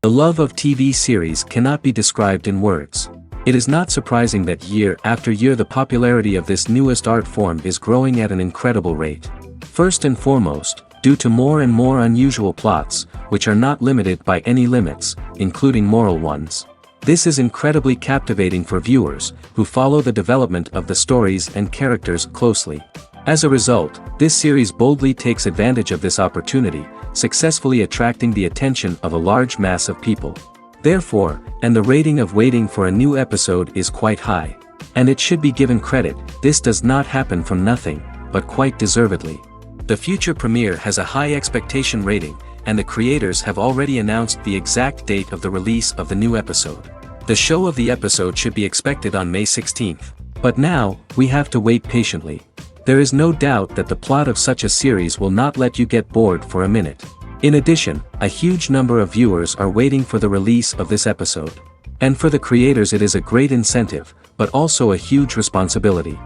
The love of TV series cannot be described in words. It is not surprising that year after year the popularity of this newest art form is growing at an incredible rate. First and foremost, due to more and more unusual plots, which are not limited by any limits, including moral ones. This is incredibly captivating for viewers, who follow the development of the stories and characters closely. As a result, this series boldly takes advantage of this opportunity, successfully attracting the attention of a large mass of people. Therefore, and the rating of waiting for a new episode is quite high. And it should be given credit, this does not happen from nothing, but quite deservedly. The future premiere has a high expectation rating, and the creators have already announced the exact date of the release of the new episode. The show of the episode should be expected on May 16th. But now, we have to wait patiently. There is no doubt that the plot of such a series will not let you get bored for a minute. In addition, a huge number of viewers are waiting for the release of this episode. And for the creators it is a great incentive, but also a huge responsibility.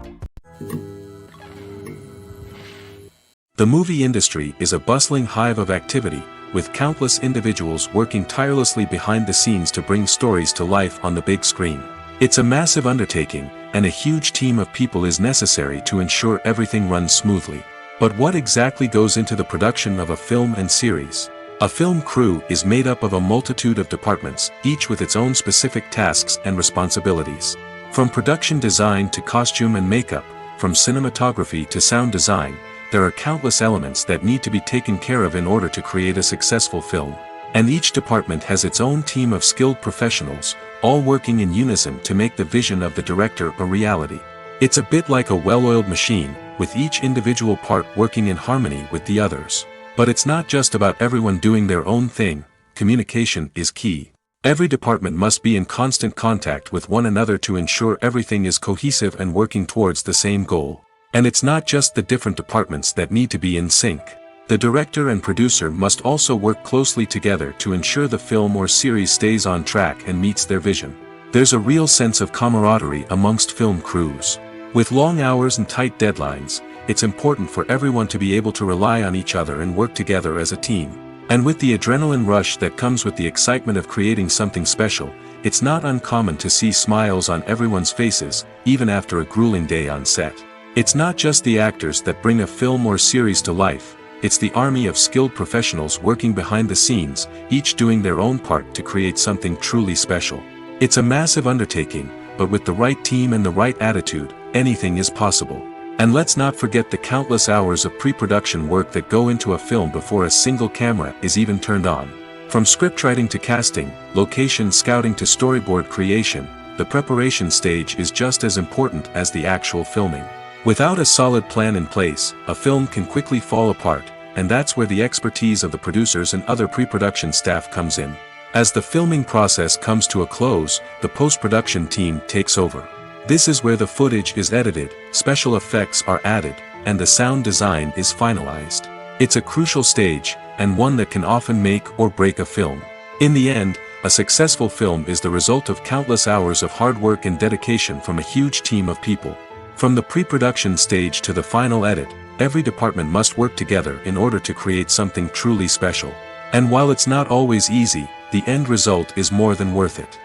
The movie industry is a bustling hive of activity, with countless individuals working tirelessly behind the scenes to bring stories to life on the big screen. It's a massive undertaking, and a huge team of people is necessary to ensure everything runs smoothly. But what exactly goes into the production of a film and series? A film crew is made up of a multitude of departments, each with its own specific tasks and responsibilities. From production design to costume and makeup, from cinematography to sound design, there are countless elements that need to be taken care of in order to create a successful film. And each department has its own team of skilled professionals, all working in unison to make the vision of the director a reality. It's a bit like a well-oiled machine, with each individual part working in harmony with the others. But it's not just about everyone doing their own thing, communication is key. Every department must be in constant contact with one another to ensure everything is cohesive and working towards the same goal. And it's not just the different departments that need to be in sync. The director and producer must also work closely together to ensure the film or series stays on track and meets their vision. There's a real sense of camaraderie amongst film crews. With long hours and tight deadlines, it's important for everyone to be able to rely on each other and work together as a team. And with the adrenaline rush that comes with the excitement of creating something special, it's not uncommon to see smiles on everyone's faces, even after a grueling day on set. It's not just the actors that bring a film or series to life, it's the army of skilled professionals working behind the scenes, each doing their own part to create something truly special. It's a massive undertaking, but with the right team and the right attitude, anything is possible. And let's not forget the countless hours of pre-production work that go into a film before a single camera is even turned on. From scriptwriting to casting, location scouting to storyboard creation, the preparation stage is just as important as the actual filming. Without a solid plan in place, a film can quickly fall apart, and that's where the expertise of the producers and other pre-production staff comes in. As the filming process comes to a close, the post-production team takes over. This is where the footage is edited, special effects are added, and the sound design is finalized. It's a crucial stage, and one that can often make or break a film. In the end, a successful film is the result of countless hours of hard work and dedication from a huge team of people. From the pre-production stage to the final edit, every department must work together in order to create something truly special. And while it's not always easy, the end result is more than worth it.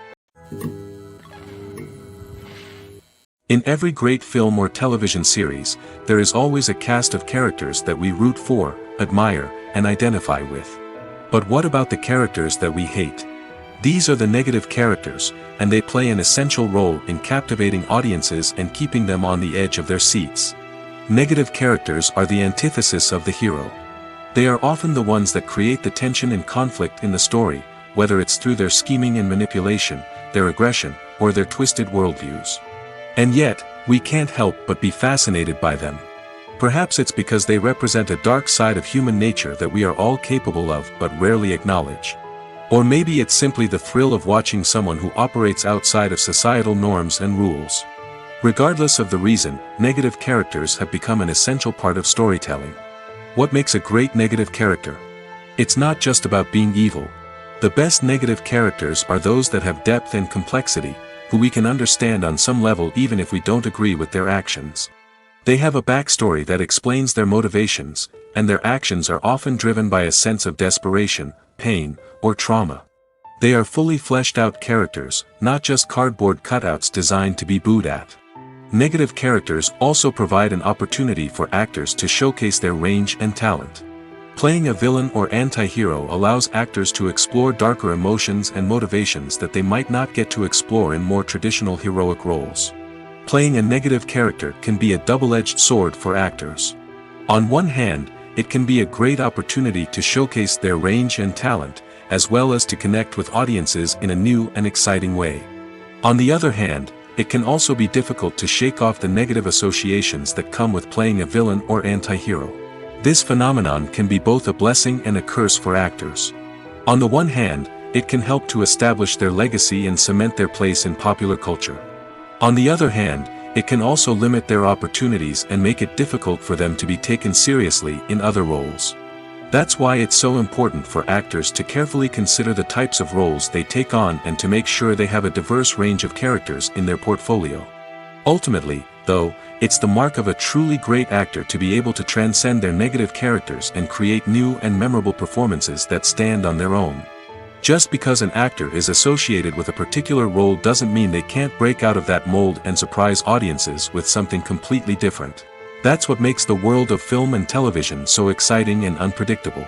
In every great film or television series, there is always a cast of characters that we root for, admire, and identify with. But what about the characters that we hate? These are the negative characters, and they play an essential role in captivating audiences and keeping them on the edge of their seats. Negative characters are the antithesis of the hero. They are often the ones that create the tension and conflict in the story, whether it's through their scheming and manipulation, their aggression, or their twisted worldviews. And yet, we can't help but be fascinated by them. Perhaps it's because they represent a dark side of human nature that we are all capable of but rarely acknowledge. Or maybe it's simply the thrill of watching someone who operates outside of societal norms and rules. Regardless of the reason, negative characters have become an essential part of storytelling. What makes a great negative character? It's not just about being evil. The best negative characters are those that have depth and complexity, who we can understand on some level even if we don't agree with their actions. They have a backstory that explains their motivations, and their actions are often driven by a sense of desperation, pain, or trauma. They are fully fleshed out characters, not just cardboard cutouts designed to be booed at. Negative characters also provide an opportunity for actors to showcase their range and talent. Playing a villain or anti-hero allows actors to explore darker emotions and motivations that they might not get to explore in more traditional heroic roles. Playing a negative character can be a double-edged sword for actors. On one hand, it can be a great opportunity to showcase their range and talent, as well as to connect with audiences in a new and exciting way. On the other hand, it can also be difficult to shake off the negative associations that come with playing a villain or anti-hero. This phenomenon can be both a blessing and a curse for actors. On the one hand, it can help to establish their legacy and cement their place in popular culture. On the other hand, it can also limit their opportunities and make it difficult for them to be taken seriously in other roles. That's why it's so important for actors to carefully consider the types of roles they take on and to make sure they have a diverse range of characters in their portfolio. Ultimately, though, it's the mark of a truly great actor to be able to transcend their negative characters and create new and memorable performances that stand on their own. Just because an actor is associated with a particular role doesn't mean they can't break out of that mold and surprise audiences with something completely different. That's what makes the world of film and television so exciting and unpredictable.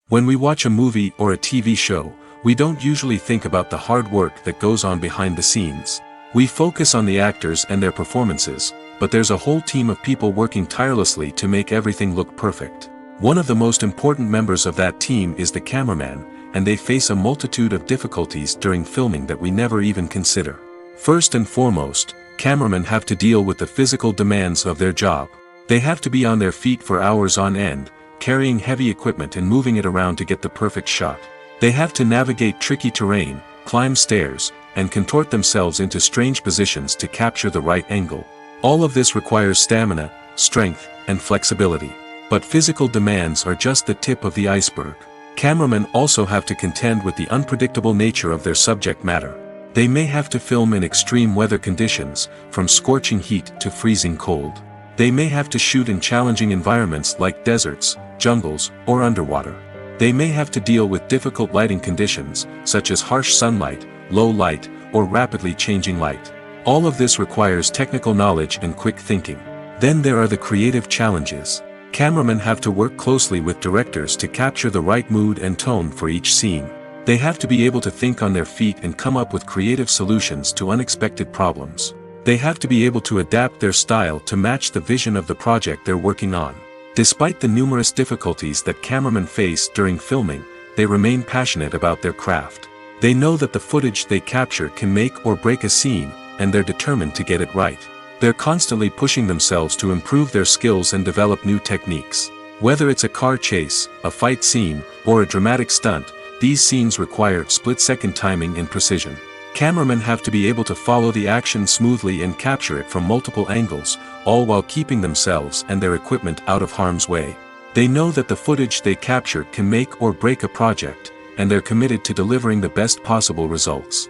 When we watch a movie or a TV show, we don't usually think about the hard work that goes on behind the scenes. We focus on the actors and their performances, but there's a whole team of people working tirelessly to make everything look perfect. One of the most important members of that team is the cameraman, and they face a multitude of difficulties during filming that we never even consider. First and foremost, cameramen have to deal with the physical demands of their job. They have to be on their feet for hours on end, carrying heavy equipment and moving it around to get the perfect shot. They have to navigate tricky terrain, climb stairs, and contort themselves into strange positions to capture the right angle. All of this requires stamina, strength, and flexibility. But physical demands are just the tip of the iceberg. Cameramen also have to contend with the unpredictable nature of their subject matter. They may have to film in extreme weather conditions, from scorching heat to freezing cold. They may have to shoot in challenging environments like deserts, jungles, or underwater. They may have to deal with difficult lighting conditions, such as harsh sunlight, low light, or rapidly changing light. All of this requires technical knowledge and quick thinking. Then there are the creative challenges. Cameramen have to work closely with directors to capture the right mood and tone for each scene. They have to be able to think on their feet and come up with creative solutions to unexpected problems. They have to be able to adapt their style to match the vision of the project they're working on. Despite the numerous difficulties that cameramen face during filming, they remain passionate about their craft. They know that the footage they capture can make or break a scene, and they're determined to get it right. They're constantly pushing themselves to improve their skills and develop new techniques. Whether it's a car chase, a fight scene, or a dramatic stunt, these scenes require split-second timing and precision. Cameramen have to be able to follow the action smoothly and capture it from multiple angles, all while keeping themselves and their equipment out of harm's way. They know that the footage they capture can make or break a project, and they're committed to delivering the best possible results.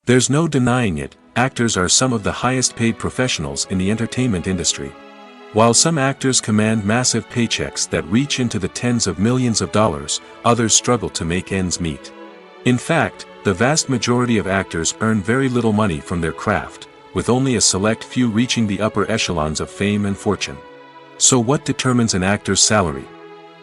There's no denying it, actors are some of the highest-paid professionals in the entertainment industry. While some actors command massive paychecks that reach into the tens of millions of dollars, others struggle to make ends meet. In fact, the vast majority of actors earn very little money from their craft, with only a select few reaching the upper echelons of fame and fortune. So what determines an actor's salary?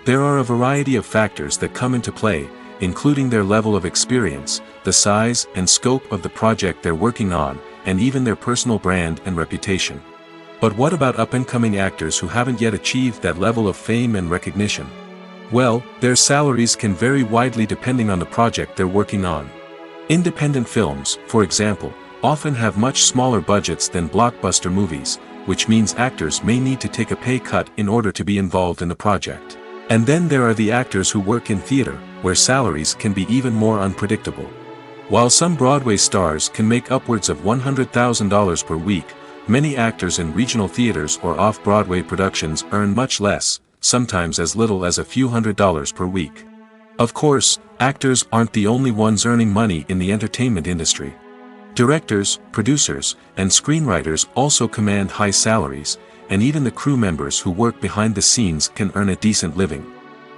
There are a variety of factors that come into play, including their level of experience, the size and scope of the project they're working on, and even their personal brand and reputation. But what about up-and-coming actors who haven't yet achieved that level of fame and recognition? Well, their salaries can vary widely depending on the project they're working on. Independent films, for example, often have much smaller budgets than blockbuster movies, which means actors may need to take a pay cut in order to be involved in the project. And then there are the actors who work in theater, where salaries can be even more unpredictable. While some Broadway stars can make upwards of $100,000 per week, many actors in regional theaters or off-Broadway productions earn much less, sometimes as little as a few $100s per week. Of course, actors aren't the only ones earning money in the entertainment industry. Directors, producers, and screenwriters also command high salaries, and even the crew members who work behind the scenes can earn a decent living.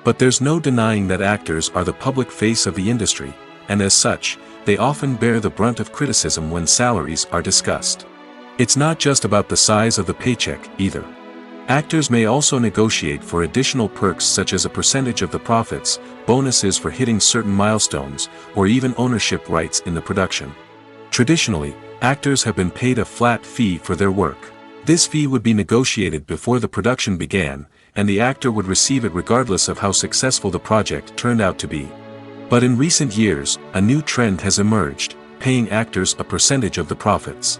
But there's no denying that actors are the public face of the industry, and as such, they often bear the brunt of criticism when salaries are discussed. It's not just about the size of the paycheck, either. Actors may also negotiate for additional perks such as a percentage of the profits, bonuses for hitting certain milestones, or even ownership rights in the production. Traditionally, actors have been paid a flat fee for their work. This fee would be negotiated before the production began, and the actor would receive it regardless of how successful the project turned out to be. But in recent years, a new trend has emerged, paying actors a percentage of the profits.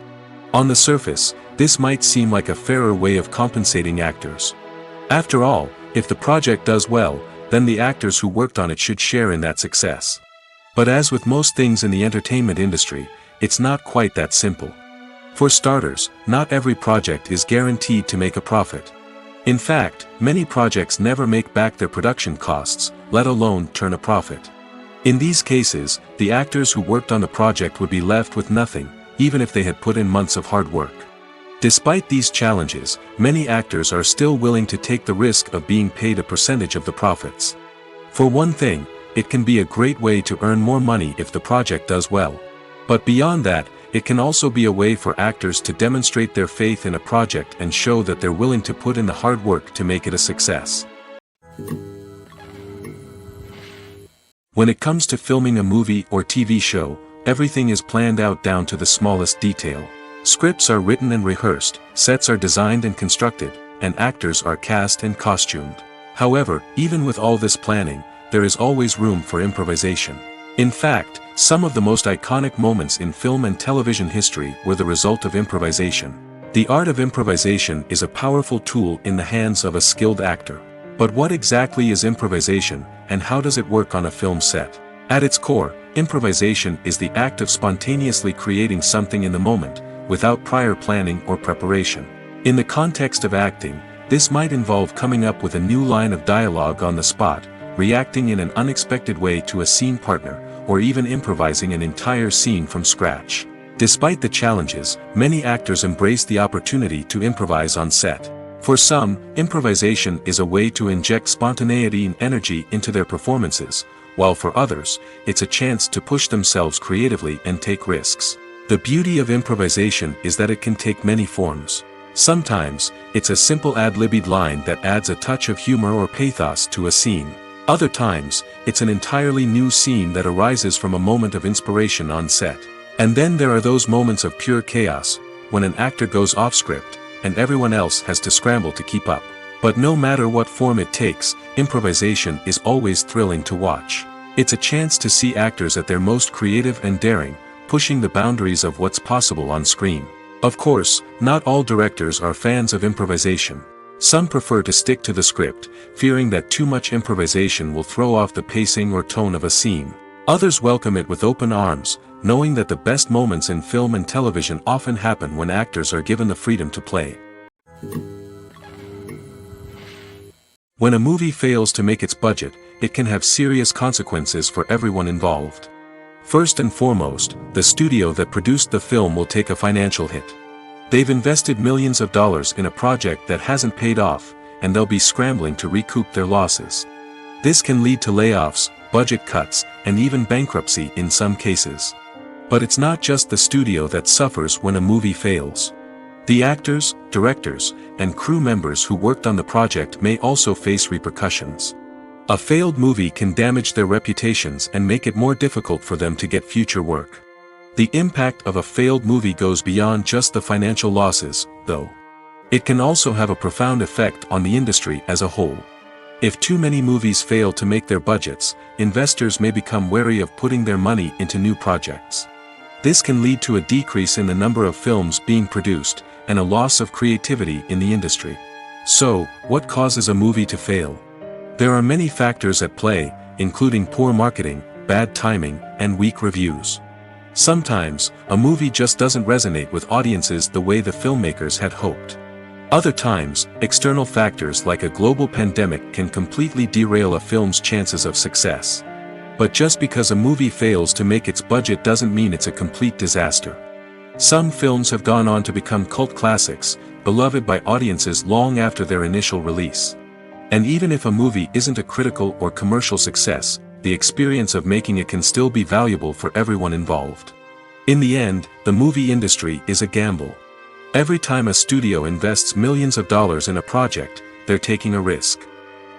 On the surface, this might seem like a fairer way of compensating actors. After all, if the project does well, then the actors who worked on it should share in that success. But as with most things in the entertainment industry, it's not quite that simple. For starters, not every project is guaranteed to make a profit. In fact, many projects never make back their production costs, let alone turn a profit. In these cases, the actors who worked on the project would be left with nothing, even if they had put in months of hard work. Despite these challenges, many actors are still willing to take the risk of being paid a percentage of the profits. For one thing, it can be a great way to earn more money if the project does well. But beyond that, it can also be a way for actors to demonstrate their faith in a project and show that they're willing to put in the hard work to make it a success. When it comes to filming a movie or TV show, everything is planned out down to the smallest detail. Scripts are written and rehearsed, sets are designed and constructed, and actors are cast and costumed. However, even with all this planning, there is always room for improvisation. In fact, some of the most iconic moments in film and television history were the result of improvisation. The art of improvisation is a powerful tool in the hands of a skilled actor. But what exactly is improvisation, and how does it work on a film set? At its core, improvisation is the act of spontaneously creating something in the moment, without prior planning or preparation. In the context of acting, this might involve coming up with a new line of dialogue on the spot, reacting in an unexpected way to a scene partner, or even improvising an entire scene from scratch. Despite the challenges, many actors embrace the opportunity to improvise on set. For some, improvisation is a way to inject spontaneity and energy into their performances, while for others, it's a chance to push themselves creatively and take risks. The beauty of improvisation is that it can take many forms. Sometimes, it's a simple ad-libbed line that adds a touch of humor or pathos to a scene. Other times, it's an entirely new scene that arises from a moment of inspiration on set. And then there are those moments of pure chaos, when an actor goes off script, and everyone else has to scramble to keep up. But no matter what form it takes, improvisation is always thrilling to watch. It's a chance to see actors at their most creative and daring, pushing the boundaries of what's possible on screen. Of course, not all directors are fans of improvisation. Some prefer to stick to the script, fearing that too much improvisation will throw off the pacing or tone of a scene. Others welcome it with open arms, knowing that the best moments in film and television often happen when actors are given the freedom to play. When a movie fails to make its budget, it can have serious consequences for everyone involved. First and foremost, the studio that produced the film will take a financial hit. They've invested millions of dollars in a project that hasn't paid off, and they'll be scrambling to recoup their losses. This can lead to layoffs, budget cuts, and even bankruptcy in some cases. But it's not just the studio that suffers when a movie fails. The actors, directors, and crew members who worked on the project may also face repercussions. A failed movie can damage their reputations and make it more difficult for them to get future work. The impact of a failed movie goes beyond just the financial losses, though. It can also have a profound effect on the industry as a whole. If too many movies fail to make their budgets, investors may become wary of putting their money into new projects. This can lead to a decrease in the number of films being produced, and a loss of creativity in the industry. So, what causes a movie to fail? There are many factors at play, including poor marketing, bad timing, and weak reviews. Sometimes, a movie just doesn't resonate with audiences the way the filmmakers had hoped. Other times, external factors like a global pandemic can completely derail a film's chances of success. But just because a movie fails to make its budget doesn't mean it's a complete disaster. Some films have gone on to become cult classics, beloved by audiences long after their initial release. And even if a movie isn't a critical or commercial success, the experience of making it can still be valuable for everyone involved. In the end, the movie industry is a gamble. Every time a studio invests millions of dollars in a project, they're taking a risk.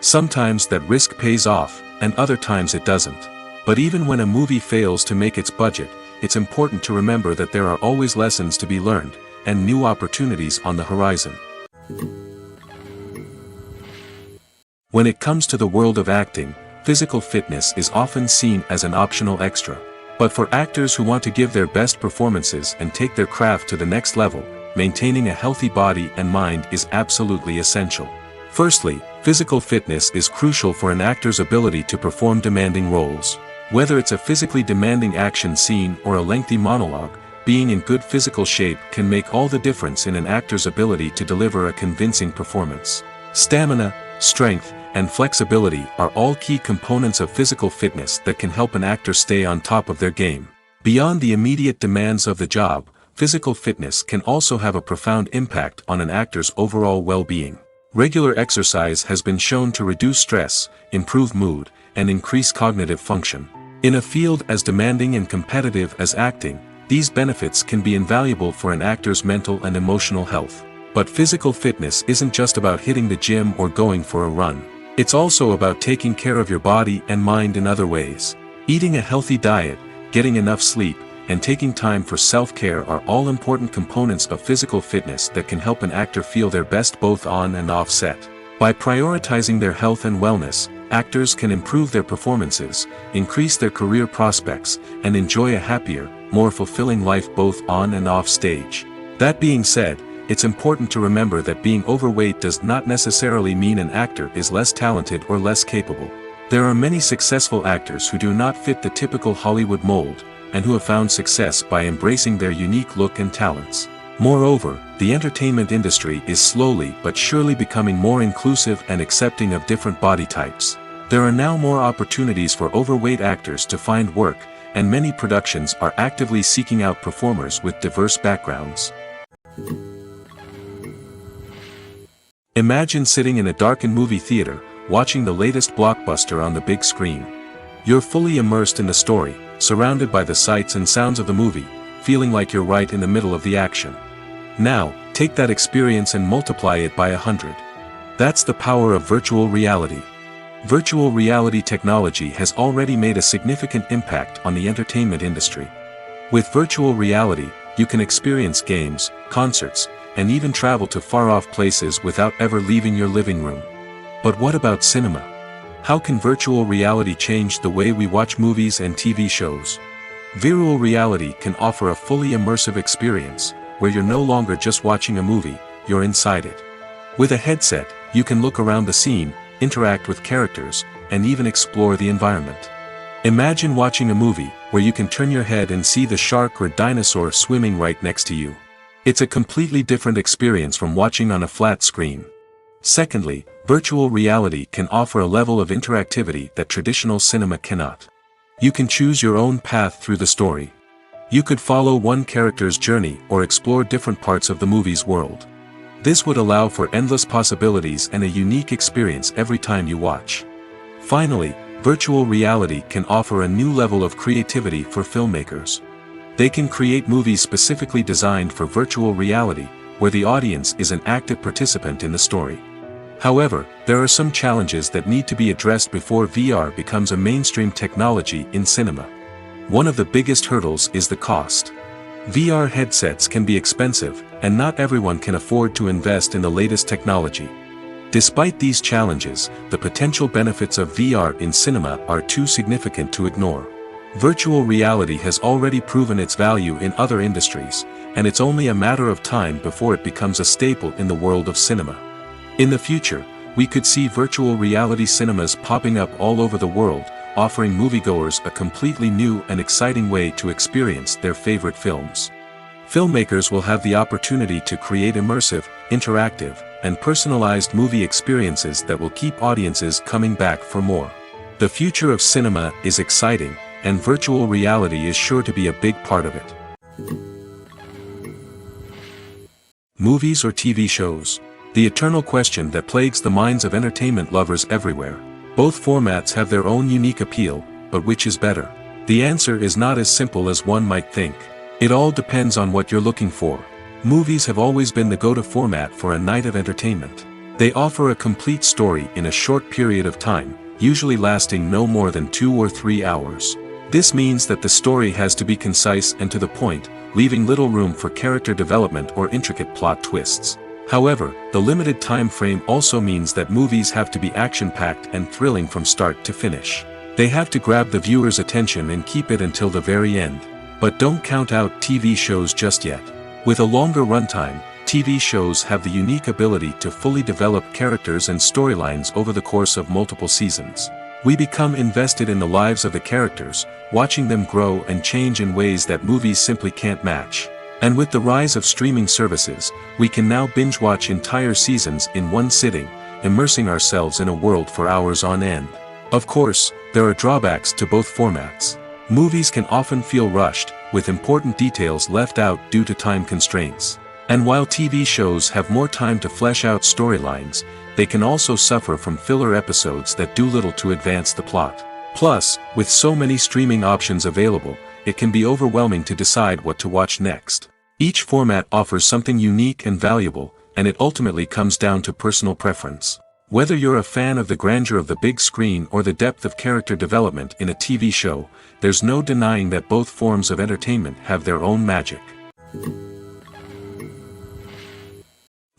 Sometimes that risk pays off, and other times it doesn't. But even when a movie fails to make its budget, it's important to remember that there are always lessons to be learned, and new opportunities on the horizon. When it comes to the world of acting, physical fitness is often seen as an optional extra. But for actors who want to give their best performances and take their craft to the next level, maintaining a healthy body and mind is absolutely essential. Firstly, physical fitness is crucial for an actor's ability to perform demanding roles. Whether it's a physically demanding action scene or a lengthy monologue, being in good physical shape can make all the difference in an actor's ability to deliver a convincing performance. Stamina, strength, and flexibility are all key components of physical fitness that can help an actor stay on top of their game. Beyond the immediate demands of the job, physical fitness can also have a profound impact on an actor's overall well-being. Regular exercise has been shown to reduce stress, improve mood, and increase cognitive function. In a field as demanding and competitive as acting, these benefits can be invaluable for an actor's mental and emotional health. But physical fitness isn't just about hitting the gym or going for a run. It's also about taking care of your body and mind in other ways. Eating a healthy diet, getting enough sleep, and taking time for self-care are all important components of physical fitness that can help an actor feel their best both on and off set. By prioritizing their health and wellness, actors can improve their performances, increase their career prospects, and enjoy a happier, more fulfilling life both on and off stage. That being said, it's important to remember that being overweight does not necessarily mean an actor is less talented or less capable. There are many successful actors who do not fit the typical Hollywood mold, and who have found success by embracing their unique look and talents. Moreover, the entertainment industry is slowly but surely becoming more inclusive and accepting of different body types. There are now more opportunities for overweight actors to find work, and many productions are actively seeking out performers with diverse backgrounds. Imagine sitting in a darkened movie theater, watching the latest blockbuster on the big screen. You're fully immersed in the story, surrounded by the sights and sounds of the movie, feeling like you're right in the middle of the action. Now, take that experience and multiply it by 100. That's the power of virtual reality. Virtual reality technology has already made a significant impact on the entertainment industry. With virtual reality, you can experience games, concerts, and even travel to far-off places without ever leaving your living room. But what about cinema? How can virtual reality change the way we watch movies and TV shows? Virtual reality can offer a fully immersive experience, where you're no longer just watching a movie, you're inside it. With a headset, you can look around the scene, interact with characters, and even explore the environment. Imagine watching a movie, where you can turn your head and see the shark or dinosaur swimming right next to you. It's a completely different experience from watching on a flat screen. Secondly, virtual reality can offer a level of interactivity that traditional cinema cannot. You can choose your own path through the story. You could follow one character's journey or explore different parts of the movie's world. This would allow for endless possibilities and a unique experience every time you watch. Finally, virtual reality can offer a new level of creativity for filmmakers. They can create movies specifically designed for virtual reality, where the audience is an active participant in the story. However, there are some challenges that need to be addressed before VR becomes a mainstream technology in cinema. One of the biggest hurdles is the cost. VR headsets can be expensive, and not everyone can afford to invest in the latest technology. Despite these challenges, the potential benefits of VR in cinema are too significant to ignore. Virtual reality has already proven its value in other industries, and it's only a matter of time before it becomes a staple in the world of cinema. In the future, we could see virtual reality cinemas popping up all over the world, offering moviegoers a completely new and exciting way to experience their favorite films. Filmmakers will have the opportunity to create immersive, interactive, and personalized movie experiences that will keep audiences coming back for more. The future of cinema is exciting, and virtual reality is sure to be a big part of it. Movies or TV shows? The eternal question that plagues the minds of entertainment lovers everywhere. Both formats have their own unique appeal, but which is better? The answer is not as simple as one might think. It all depends on what you're looking for. Movies have always been the go-to format for a night of entertainment. They offer a complete story in a short period of time, usually lasting no more than 2 or 3 hours. This means that the story has to be concise and to the point, leaving little room for character development or intricate plot twists. However, the limited time frame also means that movies have to be action-packed and thrilling from start to finish. They have to grab the viewer's attention and keep it until the very end. But don't count out TV shows just yet. With a longer runtime, TV shows have the unique ability to fully develop characters and storylines over the course of multiple seasons. We become invested in the lives of the characters, watching them grow and change in ways that movies simply can't match. And with the rise of streaming services, we can now binge-watch entire seasons in one sitting, immersing ourselves in a world for hours on end. Of course, there are drawbacks to both formats. Movies can often feel rushed, with important details left out due to time constraints. And while TV shows have more time to flesh out storylines, they can also suffer from filler episodes that do little to advance the plot. Plus, with so many streaming options available, it can be overwhelming to decide what to watch next. Each format offers something unique and valuable, and it ultimately comes down to personal preference. Whether you're a fan of the grandeur of the big screen or the depth of character development in a TV show, there's no denying that both forms of entertainment have their own magic.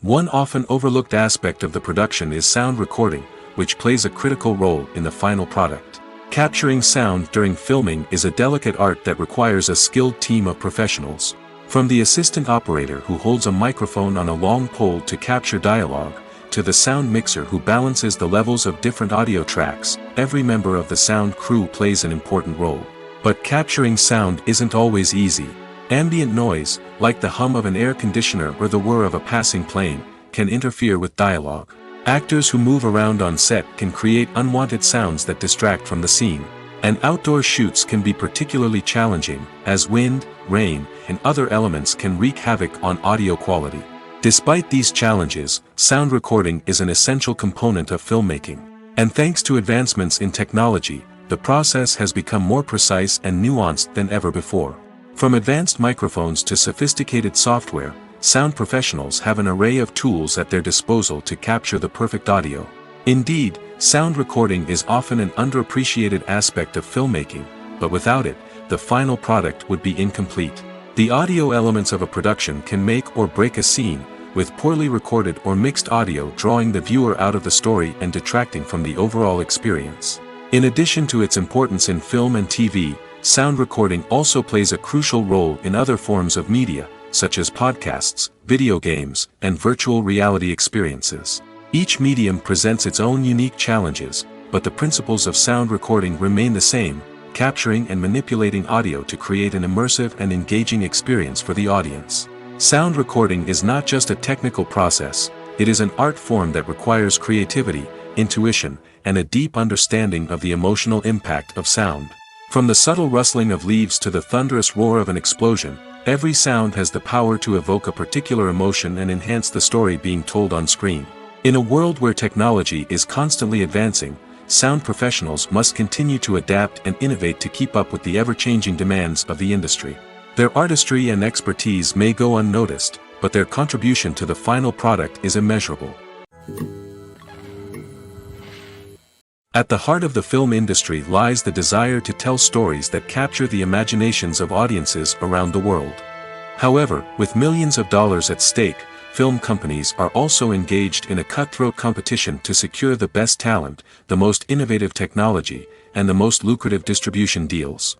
One often overlooked aspect of the production is sound recording, which plays a critical role in the final product. Capturing sound during filming is a delicate art that requires a skilled team of professionals. From the assistant operator who holds a microphone on a long pole to capture dialogue, to the sound mixer who balances the levels of different audio tracks, every member of the sound crew plays an important role. But capturing sound isn't always easy. Ambient noise, like the hum of an air conditioner or the whir of a passing plane, can interfere with dialogue. Actors who move around on set can create unwanted sounds that distract from the scene. And outdoor shoots can be particularly challenging, as wind, rain, and other elements can wreak havoc on audio quality. Despite these challenges, sound recording is an essential component of filmmaking. And thanks to advancements in technology, the process has become more precise and nuanced than ever before. From advanced microphones to sophisticated software, sound professionals have an array of tools at their disposal to capture the perfect audio. Indeed, sound recording is often an underappreciated aspect of filmmaking, but without it, the final product would be incomplete. The audio elements of a production can make or break a scene, with poorly recorded or mixed audio drawing the viewer out of the story and detracting from the overall experience. In addition to its importance in film and TV, sound recording also plays a crucial role in other forms of media, such as podcasts, video games, and virtual reality experiences. Each medium presents its own unique challenges, but the principles of sound recording remain the same, capturing and manipulating audio to create an immersive and engaging experience for the audience. Sound recording is not just a technical process, it is an art form that requires creativity, intuition, and a deep understanding of the emotional impact of sound. From the subtle rustling of leaves to the thunderous roar of an explosion, every sound has the power to evoke a particular emotion and enhance the story being told on screen. In a world where technology is constantly advancing, sound professionals must continue to adapt and innovate to keep up with the ever-changing demands of the industry. Their artistry and expertise may go unnoticed, but their contribution to the final product is immeasurable. At the heart of the film industry lies the desire to tell stories that capture the imaginations of audiences around the world. However, with millions of dollars at stake, film companies are also engaged in a cutthroat competition to secure the best talent, the most innovative technology, and the most lucrative distribution deals.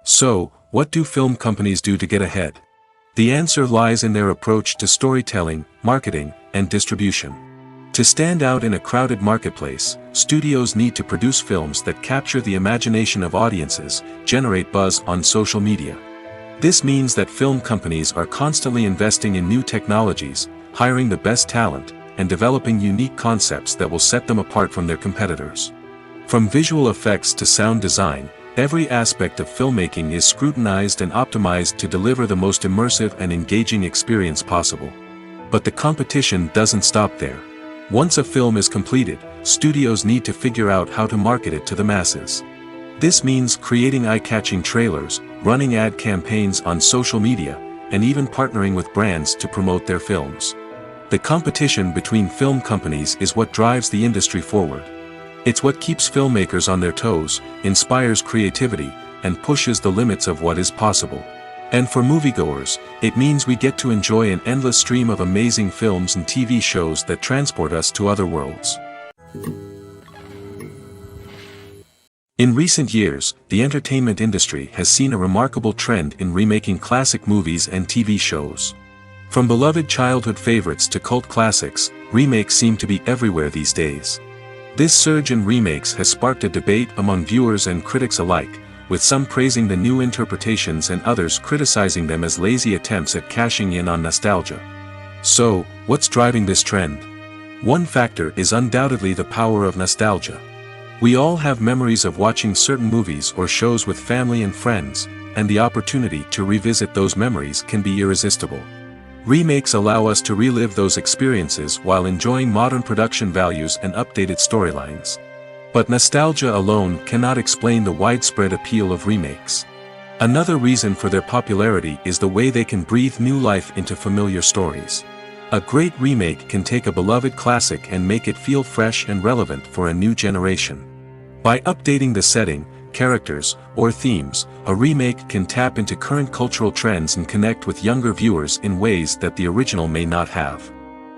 So, what do film companies do to get ahead? The answer lies in their approach to storytelling, marketing, and distribution. To stand out in a crowded marketplace, studios need to produce films that capture the imagination of audiences, generate buzz on social media. This means that film companies are constantly investing in new technologies, hiring the best talent, and developing unique concepts that will set them apart from their competitors. From visual effects to sound design, every aspect of filmmaking is scrutinized and optimized to deliver the most immersive and engaging experience possible. But the competition doesn't stop there. Once a film is completed, studios need to figure out how to market it to the masses. This means creating eye-catching trailers, running ad campaigns on social media, and even partnering with brands to promote their films. The competition between film companies is what drives the industry forward. It's what keeps filmmakers on their toes, inspires creativity, and pushes the limits of what is possible. And for moviegoers, it means we get to enjoy an endless stream of amazing films and TV shows that transport us to other worlds. In recent years, the entertainment industry has seen a remarkable trend in remaking classic movies and TV shows. From beloved childhood favorites to cult classics, remakes seem to be everywhere these days. This surge in remakes has sparked a debate among viewers and critics alike, with some praising the new interpretations and others criticizing them as lazy attempts at cashing in on nostalgia. So, what's driving this trend? One factor is undoubtedly the power of nostalgia. We all have memories of watching certain movies or shows with family and friends, and the opportunity to revisit those memories can be irresistible. Remakes allow us to relive those experiences while enjoying modern production values and updated storylines. But nostalgia alone cannot explain the widespread appeal of remakes. Another reason for their popularity is the way they can breathe new life into familiar stories. A great remake can take a beloved classic and make it feel fresh and relevant for a new generation. By updating the setting, characters, or themes, a remake can tap into current cultural trends and connect with younger viewers in ways that the original may not have.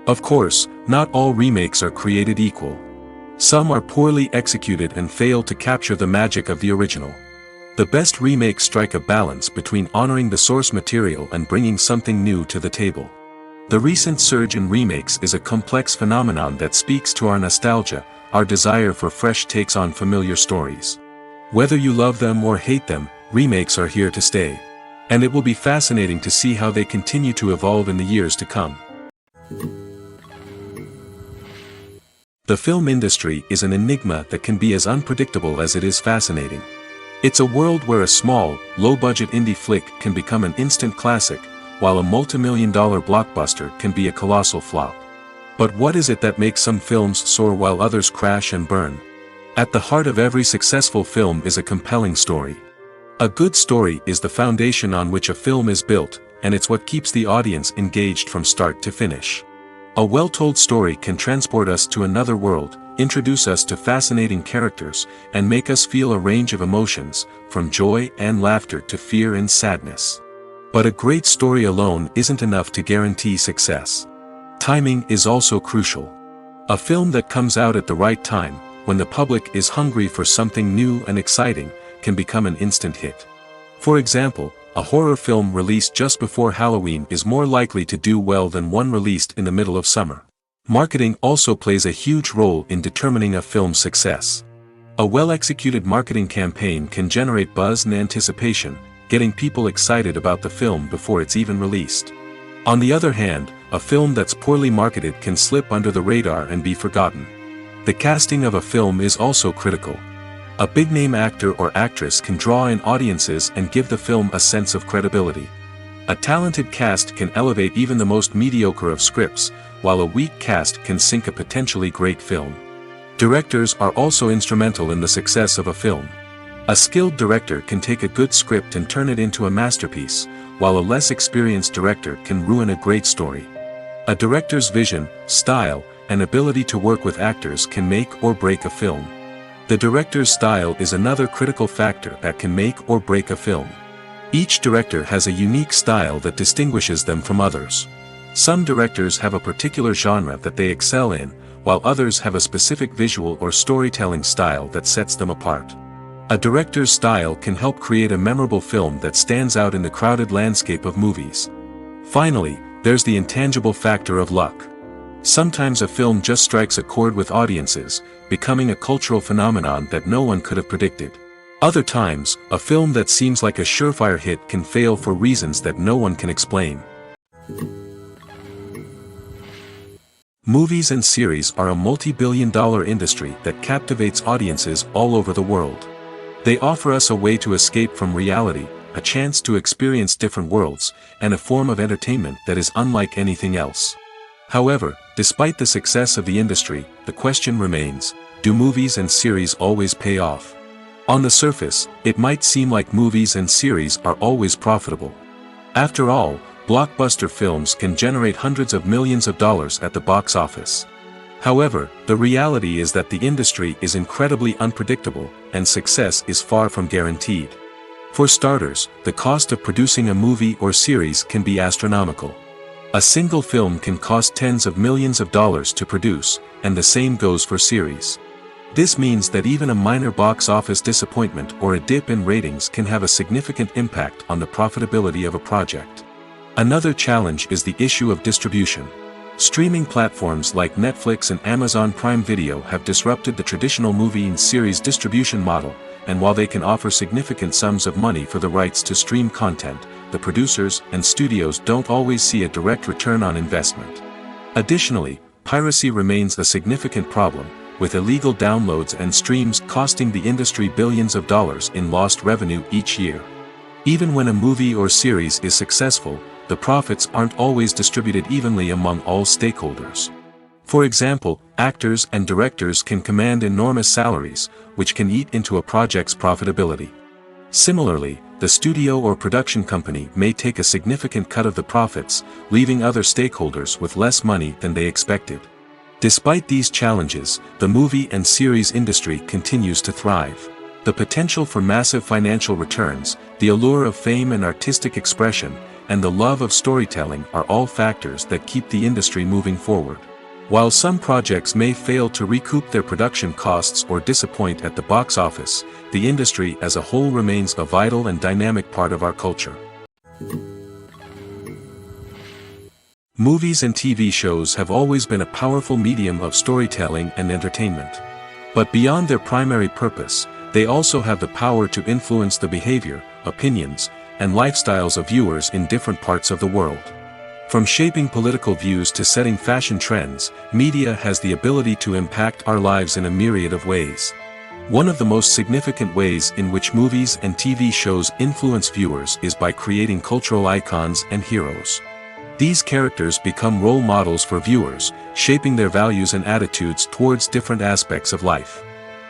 Of course, not all remakes are created equal. Some are poorly executed and fail to capture the magic of the original. The best remakes strike a balance between honoring the source material and bringing something new to the table. The recent surge in remakes is a complex phenomenon that speaks to our nostalgia, our desire for fresh takes on familiar stories. Whether you love them or hate them, remakes are here to stay. And it will be fascinating to see how they continue to evolve in the years to come. The film industry is an enigma that can be as unpredictable as it is fascinating. It's a world where a small, low-budget indie flick can become an instant classic, while a multi-million-dollar blockbuster can be a colossal flop. But what is it that makes some films soar while others crash and burn? At the heart of every successful film is a compelling story. A good story is the foundation on which a film is built, and it's what keeps the audience engaged from start to finish. A well-told story can transport us to another world, introduce us to fascinating characters, and make us feel a range of emotions, from joy and laughter to fear and sadness. But a great story alone isn't enough to guarantee success. Timing is also crucial. A film that comes out at the right time, when the public is hungry for something new and exciting, can become an instant hit. For example, a horror film released just before Halloween is more likely to do well than one released in the middle of summer. Marketing also plays a huge role in determining a film's success. A well-executed marketing campaign can generate buzz and anticipation, getting people excited about the film before it's even released. On the other hand, a film that's poorly marketed can slip under the radar and be forgotten. The casting of a film is also critical. A big-name actor or actress can draw in audiences and give the film a sense of credibility. A talented cast can elevate even the most mediocre of scripts, while a weak cast can sink a potentially great film. Directors are also instrumental in the success of a film. A skilled director can take a good script and turn it into a masterpiece, while a less experienced director can ruin a great story. A director's vision, style, and ability to work with actors can make or break a film. The director's style is another critical factor that can make or break a film. Each director has a unique style that distinguishes them from others. Some directors have a particular genre that they excel in, while others have a specific visual or storytelling style that sets them apart. A director's style can help create a memorable film that stands out in the crowded landscape of movies. Finally, there's the intangible factor of luck. Sometimes a film just strikes a chord with audiences, becoming a cultural phenomenon that no one could have predicted. Other times, a film that seems like a surefire hit can fail for reasons that no one can explain. Movies and series are a multi-billion-dollar industry that captivates audiences all over the world. They offer us a way to escape from reality, a chance to experience different worlds, and a form of entertainment that is unlike anything else. However, despite the success of the industry, the question remains, do movies and series always pay off? On the surface, it might seem like movies and series are always profitable. After all, blockbuster films can generate hundreds of millions of dollars at the box office. However, the reality is that the industry is incredibly unpredictable, and success is far from guaranteed. For starters, the cost of producing a movie or series can be astronomical. A single film can cost tens of millions of dollars to produce, and the same goes for series. This means that even a minor box office disappointment or a dip in ratings can have a significant impact on the profitability of a project. Another challenge is the issue of distribution. Streaming platforms like Netflix and Amazon Prime Video have disrupted the traditional movie and series distribution model, and while they can offer significant sums of money for the rights to stream content, the producers and studios don't always see a direct return on investment. Additionally, piracy remains a significant problem, with illegal downloads and streams costing the industry billions of dollars in lost revenue each year. Even when a movie or series is successful, the profits aren't always distributed evenly among all stakeholders. For example, actors and directors can command enormous salaries, which can eat into a project's profitability. Similarly, the studio or production company may take a significant cut of the profits, leaving other stakeholders with less money than they expected. Despite these challenges, the movie and series industry continues to thrive. The potential for massive financial returns, the allure of fame and artistic expression, and the love of storytelling are all factors that keep the industry moving forward. While some projects may fail to recoup their production costs or disappoint at the box office, the industry as a whole remains a vital and dynamic part of our culture. Movies and TV shows have always been a powerful medium of storytelling and entertainment. But beyond their primary purpose, they also have the power to influence the behavior, opinions, and lifestyles of viewers in different parts of the world. From shaping political views to setting fashion trends, media has the ability to impact our lives in a myriad of ways. One of the most significant ways in which movies and TV shows influence viewers is by creating cultural icons and heroes. These characters become role models for viewers, shaping their values and attitudes towards different aspects of life.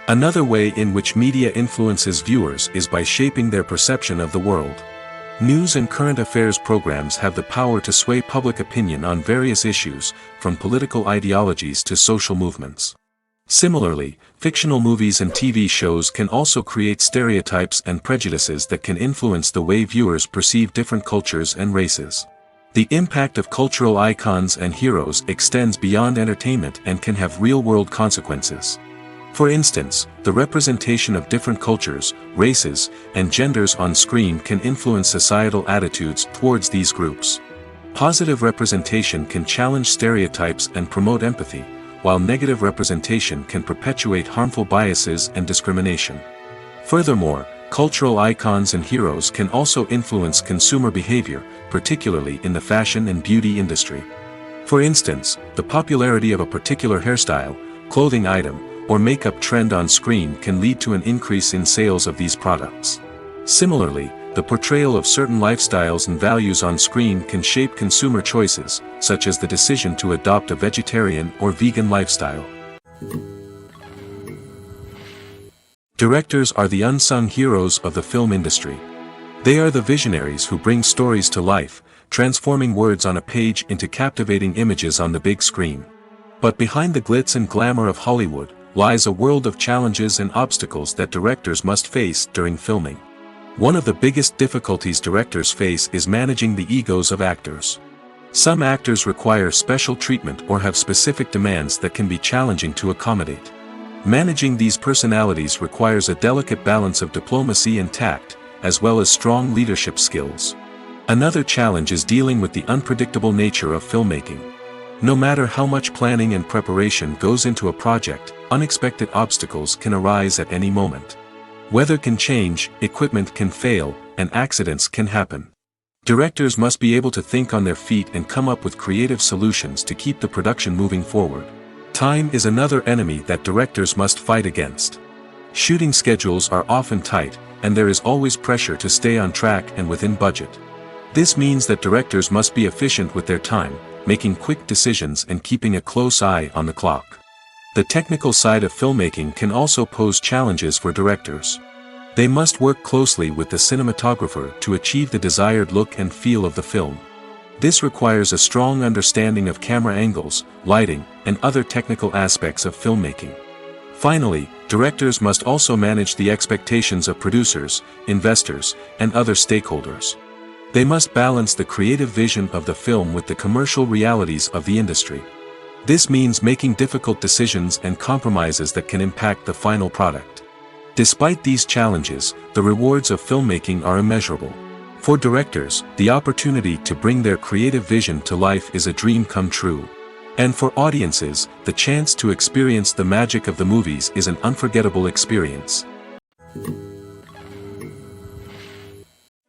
Another way in which media influences viewers is by shaping their perception of the world. News and current affairs programs have the power to sway public opinion on various issues, from political ideologies to social movements. Similarly, fictional movies and TV shows can also create stereotypes and prejudices that can influence the way viewers perceive different cultures and races. The impact of cultural icons and heroes extends beyond entertainment and can have real-world consequences. For instance, the representation of different cultures, races, and genders on screen can influence societal attitudes towards these groups. Positive representation can challenge stereotypes and promote empathy, while negative representation can perpetuate harmful biases and discrimination. Furthermore, cultural icons and heroes can also influence consumer behavior, particularly in the fashion and beauty industry. For instance, the popularity of a particular hairstyle, clothing item, or makeup trend on screen can lead to an increase in sales of these products. Similarly, the portrayal of certain lifestyles and values on screen can shape consumer choices, such as the decision to adopt a vegetarian or vegan lifestyle. Directors are the unsung heroes of the film industry. They are the visionaries who bring stories to life, transforming words on a page into captivating images on the big screen. But behind the glitz and glamour of Hollywood lies a world of challenges and obstacles that directors must face during filming. One of the biggest difficulties directors face is managing the egos of actors. Some actors require special treatment or have specific demands that can be challenging to accommodate. Managing these personalities requires a delicate balance of diplomacy and tact, as well as strong leadership skills. Another challenge is dealing with the unpredictable nature of filmmaking. No matter how much planning and preparation goes into a project, unexpected obstacles can arise at any moment. Weather can change, equipment can fail, and accidents can happen. Directors must be able to think on their feet and come up with creative solutions to keep the production moving forward. Time is another enemy that directors must fight against. Shooting schedules are often tight, and there is always pressure to stay on track and within budget. This means that directors must be efficient with their time, making quick decisions and keeping a close eye on the clock. The technical side of filmmaking can also pose challenges for directors. They must work closely with the cinematographer to achieve the desired look and feel of the film. This requires a strong understanding of camera angles, lighting, and other technical aspects of filmmaking. Finally, directors must also manage the expectations of producers, investors, and other stakeholders. They must balance the creative vision of the film with the commercial realities of the industry. This means making difficult decisions and compromises that can impact the final product. Despite these challenges, the rewards of filmmaking are immeasurable. For directors, the opportunity to bring their creative vision to life is a dream come true. And for audiences, the chance to experience the magic of the movies is an unforgettable experience.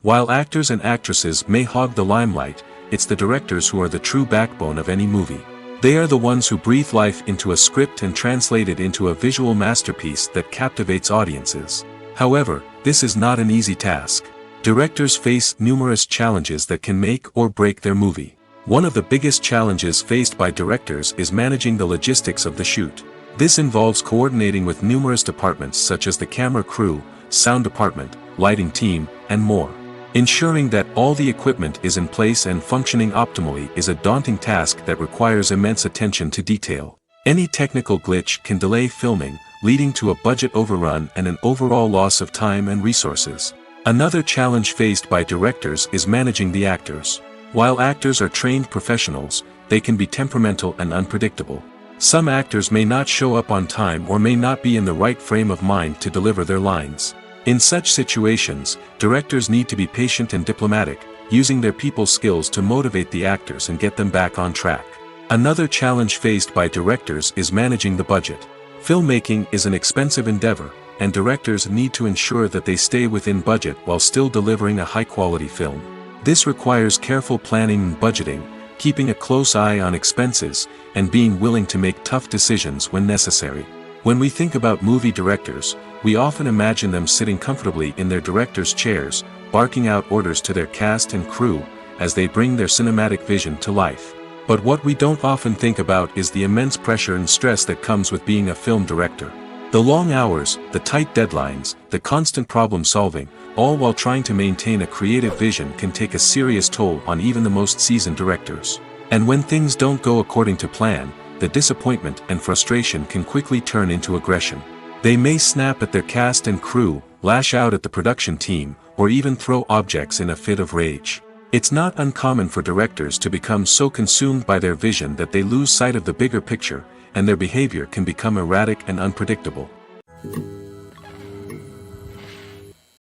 While actors and actresses may hog the limelight, it's the directors who are the true backbone of any movie. They are the ones who breathe life into a script and translate it into a visual masterpiece that captivates audiences. However, this is not an easy task. Directors face numerous challenges that can make or break their movie. One of the biggest challenges faced by directors is managing the logistics of the shoot. This involves coordinating with numerous departments such as the camera crew, sound department, lighting team, and more. Ensuring that all the equipment is in place and functioning optimally is a daunting task that requires immense attention to detail. Any technical glitch can delay filming, leading to a budget overrun and an overall loss of time and resources. Another challenge faced by directors is managing the actors. While actors are trained professionals, they can be temperamental and unpredictable. Some actors may not show up on time or may not be in the right frame of mind to deliver their lines. In such situations, directors need to be patient and diplomatic, using their people skills to motivate the actors and get them back on track. Another challenge faced by directors is managing the budget. Filmmaking is an expensive endeavor, and directors need to ensure that they stay within budget while still delivering a high-quality film. This requires careful planning and budgeting, keeping a close eye on expenses, and being willing to make tough decisions when necessary. When we think about movie directors, we often imagine them sitting comfortably in their director's chairs, barking out orders to their cast and crew, as they bring their cinematic vision to life. But what we don't often think about is the immense pressure and stress that comes with being a film director. The long hours, the tight deadlines, the constant problem solving, all while trying to maintain a creative vision can take a serious toll on even the most seasoned directors. And when things don't go according to plan, the disappointment and frustration can quickly turn into aggression. They may snap at their cast and crew, lash out at the production team, or even throw objects in a fit of rage. It's not uncommon for directors to become so consumed by their vision that they lose sight of the bigger picture, and their behavior can become erratic and unpredictable.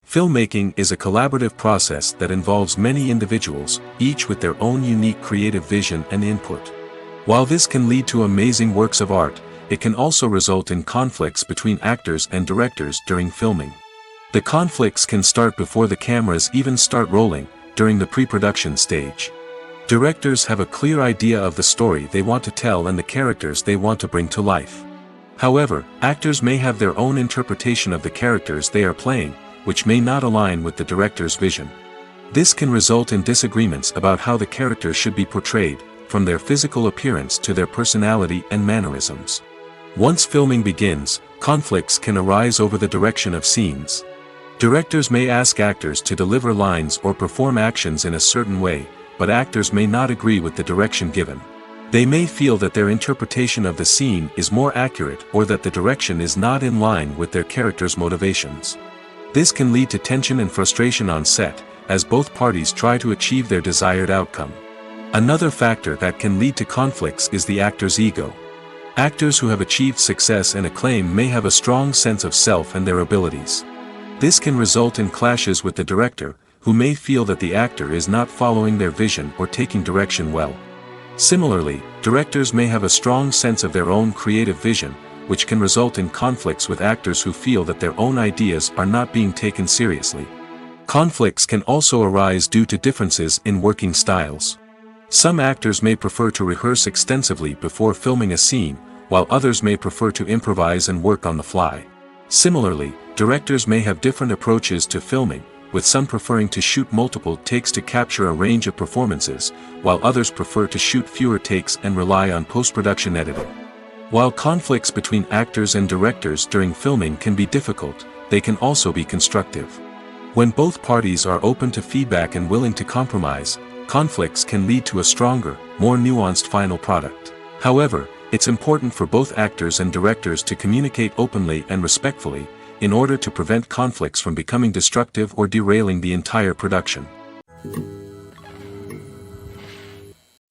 Filmmaking is a collaborative process that involves many individuals, each with their own unique creative vision and input. While this can lead to amazing works of art, it can also result in conflicts between actors and directors during filming. The conflicts can start before the cameras even start rolling, during the pre-production stage. Directors have a clear idea of the story they want to tell and the characters they want to bring to life. However, actors may have their own interpretation of the characters they are playing, which may not align with the director's vision. This can result in disagreements about how the characters should be portrayed, from their physical appearance to their personality and mannerisms. Once filming begins, conflicts can arise over the direction of scenes. Directors may ask actors to deliver lines or perform actions in a certain way, but actors may not agree with the direction given. They may feel that their interpretation of the scene is more accurate or that the direction is not in line with their character's motivations. This can lead to tension and frustration on set, as both parties try to achieve their desired outcome. Another factor that can lead to conflicts is the actor's ego. Actors who have achieved success and acclaim may have a strong sense of self and their abilities. This can result in clashes with the director, who may feel that the actor is not following their vision or taking direction well. Similarly, directors may have a strong sense of their own creative vision, which can result in conflicts with actors who feel that their own ideas are not being taken seriously. Conflicts can also arise due to differences in working styles. Some actors may prefer to rehearse extensively before filming a scene, while others may prefer to improvise and work on the fly. Similarly, directors may have different approaches to filming, with some preferring to shoot multiple takes to capture a range of performances, while others prefer to shoot fewer takes and rely on post-production editing. While conflicts between actors and directors during filming can be difficult, they can also be constructive. When both parties are open to feedback and willing to compromise, conflicts can lead to a stronger, more nuanced final product. However, it's important for both actors and directors to communicate openly and respectfully, in order to prevent conflicts from becoming destructive or derailing the entire production.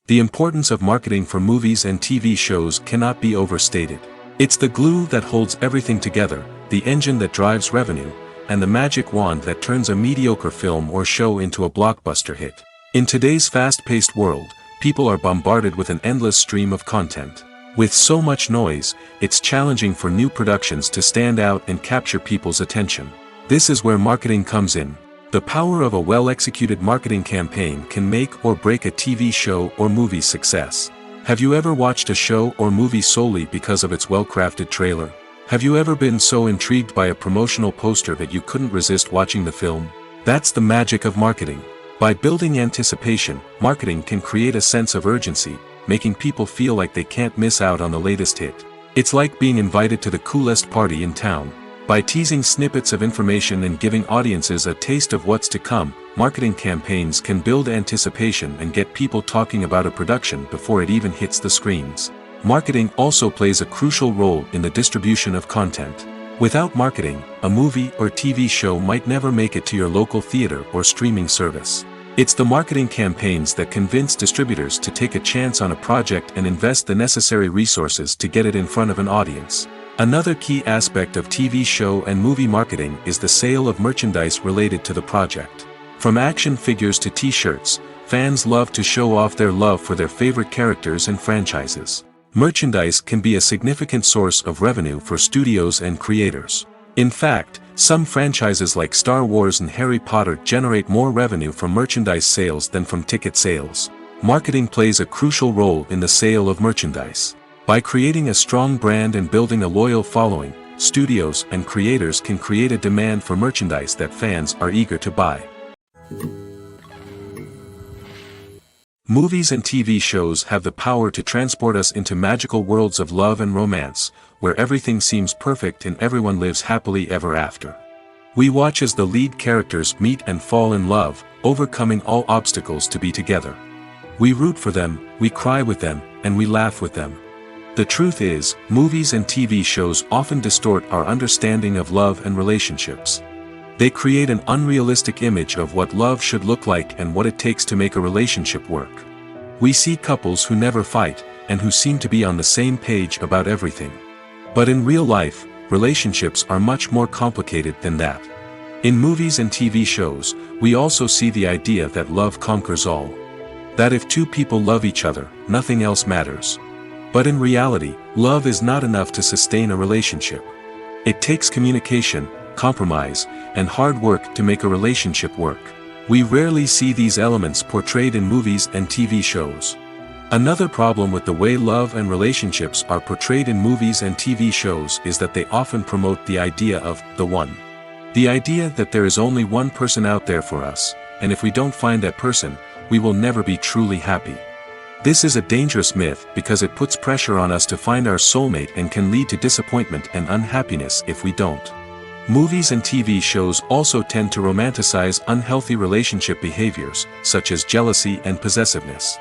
The importance of marketing for movies and TV shows cannot be overstated. It's the glue that holds everything together, the engine that drives revenue, and the magic wand that turns a mediocre film or show into a blockbuster hit. In today's fast-paced world, people are bombarded with an endless stream of content. With so much noise, it's challenging for new productions to stand out and capture people's attention. This is where marketing comes in. The power of a well-executed marketing campaign can make or break a TV show or movie's success. Have you ever watched a show or movie solely because of its well-crafted trailer? Have you ever been so intrigued by a promotional poster that you couldn't resist watching the film? That's the magic of marketing. By building anticipation, marketing can create a sense of urgency, making people feel like they can't miss out on the latest hit. It's like being invited to the coolest party in town. By teasing snippets of information and giving audiences a taste of what's to come, marketing campaigns can build anticipation and get people talking about a production before it even hits the screens. Marketing also plays a crucial role in the distribution of content. Without marketing, a movie or TV show might never make it to your local theater or streaming service. It's the marketing campaigns that convince distributors to take a chance on a project and invest the necessary resources to get it in front of an audience. Another key aspect of TV show and movie marketing is the sale of merchandise related to the project. From action figures to t-shirts, fans love to show off their love for their favorite characters and franchises. Merchandise can be a significant source of revenue for studios and creators. In fact, some franchises like Star Wars and Harry Potter generate more revenue from merchandise sales than from ticket sales. Marketing plays a crucial role in the sale of merchandise. By creating a strong brand and building a loyal following, studios and creators can create a demand for merchandise that fans are eager to buy. Movies and TV shows have the power to transport us into magical worlds of love and romance, where everything seems perfect and everyone lives happily ever after. We watch as the lead characters meet and fall in love, overcoming all obstacles to be together. We root for them, we cry with them, and we laugh with them. The truth is, movies and TV shows often distort our understanding of love and relationships. They create an unrealistic image of what love should look like and what it takes to make a relationship work. We see couples who never fight, and who seem to be on the same page about everything. But in real life, relationships are much more complicated than that. In movies and TV shows, we also see the idea that love conquers all. That if two people love each other, nothing else matters. But in reality, love is not enough to sustain a relationship. It takes communication, compromise, and hard work to make a relationship work. We rarely see these elements portrayed in movies and TV shows. Another problem with the way love and relationships are portrayed in movies and TV shows is that they often promote the idea of the one. The idea that there is only one person out there for us, and if we don't find that person, we will never be truly happy. This is a dangerous myth because it puts pressure on us to find our soulmate and can lead to disappointment and unhappiness if we don't. Movies and TV shows also tend to romanticize unhealthy relationship behaviors, such as jealousy and possessiveness.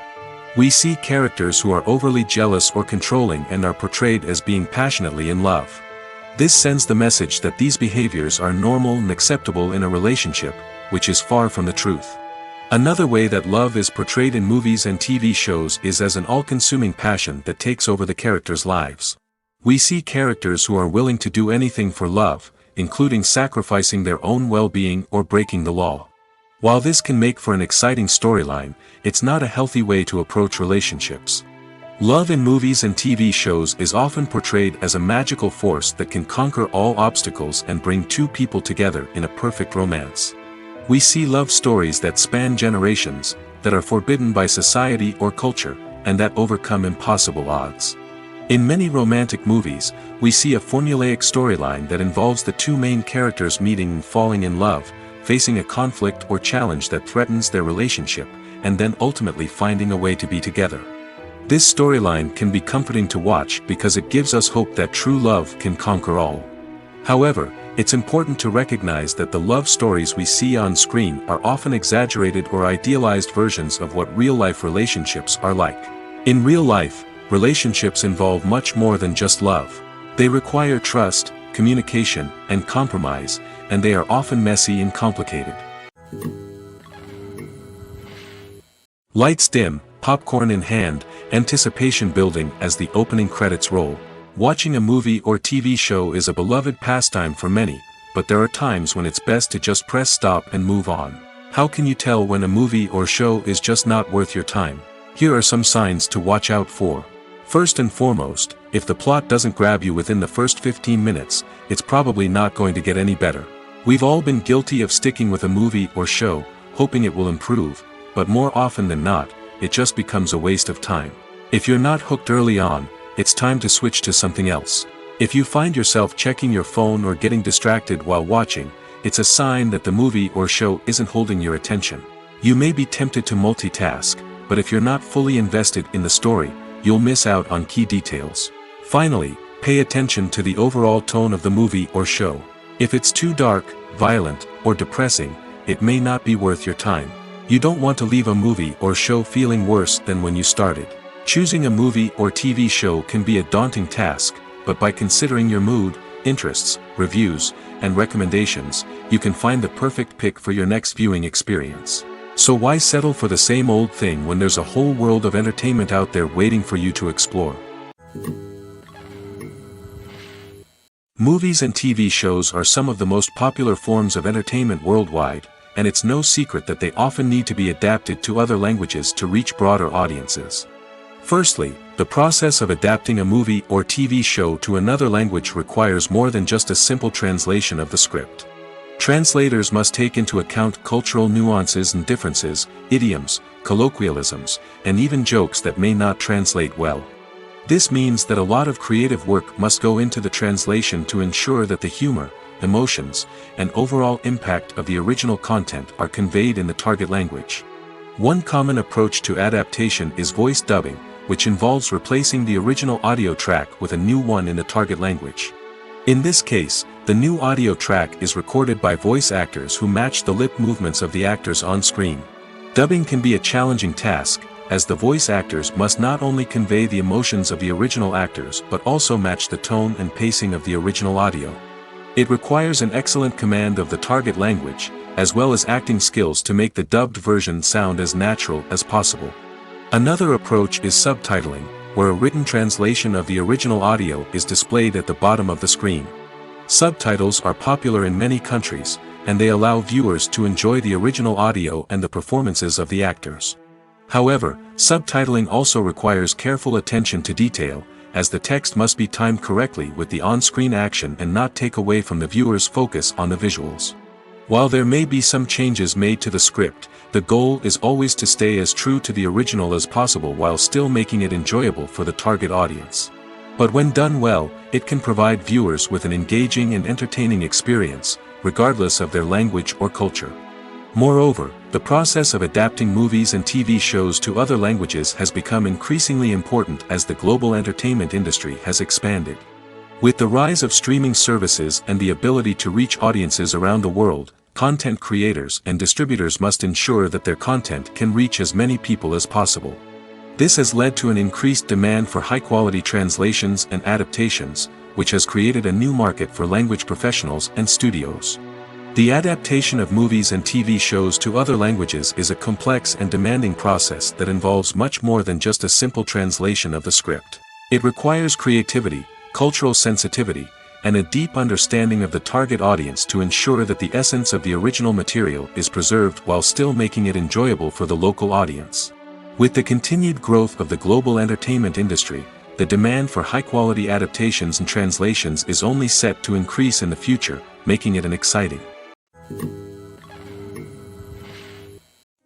We see characters who are overly jealous or controlling and are portrayed as being passionately in love. This sends the message that these behaviors are normal and acceptable in a relationship, which is far from the truth. Another way that love is portrayed in movies and TV shows is as an all-consuming passion that takes over the characters' lives. We see characters who are willing to do anything for love, including sacrificing their own well-being or breaking the law. While this can make for an exciting storyline, it's not a healthy way to approach relationships. Love in movies and TV shows is often portrayed as a magical force that can conquer all obstacles and bring two people together in a perfect romance. We see love stories that span generations, that are forbidden by society or culture, and that overcome impossible odds. In many romantic movies, we see a formulaic storyline that involves the two main characters meeting and falling in love, facing a conflict or challenge that threatens their relationship, and then ultimately finding a way to be together. This storyline can be comforting to watch because it gives us hope that true love can conquer all. However, it's important to recognize that the love stories we see on screen are often exaggerated or idealized versions of what real-life relationships are like. In real life, relationships involve much more than just love. They require trust, communication, and compromise, and they are often messy and complicated. Lights dim, popcorn in hand, anticipation building as the opening credits roll. Watching a movie or TV show is a beloved pastime for many, but there are times when it's best to just press stop and move on. How can you tell when a movie or show is just not worth your time? Here are some signs to watch out for. First and foremost, if the plot doesn't grab you within the first 15 minutes, it's probably not going to get any better. We've all been guilty of sticking with a movie or show, hoping it will improve, but more often than not, it just becomes a waste of time. If you're not hooked early on, it's time to switch to something else. If you find yourself checking your phone or getting distracted while watching, it's a sign that the movie or show isn't holding your attention. You may be tempted to multitask, but if you're not fully invested in the story, you'll miss out on key details. Finally, pay attention to the overall tone of the movie or show. If it's too dark, violent, or depressing, it may not be worth your time. You don't want to leave a movie or show feeling worse than when you started. Choosing a movie or TV show can be a daunting task, but by considering your mood, interests, reviews, and recommendations, you can find the perfect pick for your next viewing experience. So why settle for the same old thing when there's a whole world of entertainment out there waiting for you to explore? Movies and TV shows are some of the most popular forms of entertainment worldwide, and it's no secret that they often need to be adapted to other languages to reach broader audiences. Firstly, the process of adapting a movie or TV show to another language requires more than just a simple translation of the script. Translators must take into account cultural nuances and differences, idioms, colloquialisms, and even jokes that may not translate well. This means that a lot of creative work must go into the translation to ensure that the humor, emotions, and overall impact of the original content are conveyed in the target language. One common approach to adaptation is voice dubbing, which involves replacing the original audio track with a new one in the target language. In this case, the new audio track is recorded by voice actors who match the lip movements of the actors on screen. Dubbing can be a challenging task, as the voice actors must not only convey the emotions of the original actors but also match the tone and pacing of the original audio. It requires an excellent command of the target language, as well as acting skills to make the dubbed version sound as natural as possible. Another approach is subtitling, where a written translation of the original audio is displayed at the bottom of the screen. Subtitles are popular in many countries, and they allow viewers to enjoy the original audio and the performances of the actors. However, subtitling also requires careful attention to detail, as the text must be timed correctly with the on-screen action and not take away from the viewer's focus on the visuals. While there may be some changes made to the script, the goal is always to stay as true to the original as possible while still making it enjoyable for the target audience. But when done well, it can provide viewers with an engaging and entertaining experience, regardless of their language or culture. Moreover, the process of adapting movies and TV shows to other languages has become increasingly important as the global entertainment industry has expanded. With the rise of streaming services and the ability to reach audiences around the world, content creators and distributors must ensure that their content can reach as many people as possible. This has led to an increased demand for high-quality translations and adaptations, which has created a new market for language professionals and studios. The adaptation of movies and TV shows to other languages is a complex and demanding process that involves much more than just a simple translation of the script. It requires creativity, cultural sensitivity, and a deep understanding of the target audience to ensure that the essence of the original material is preserved while still making it enjoyable for the local audience. With the continued growth of the global entertainment industry, the demand for high-quality adaptations and translations is only set to increase in the future, making it an exciting.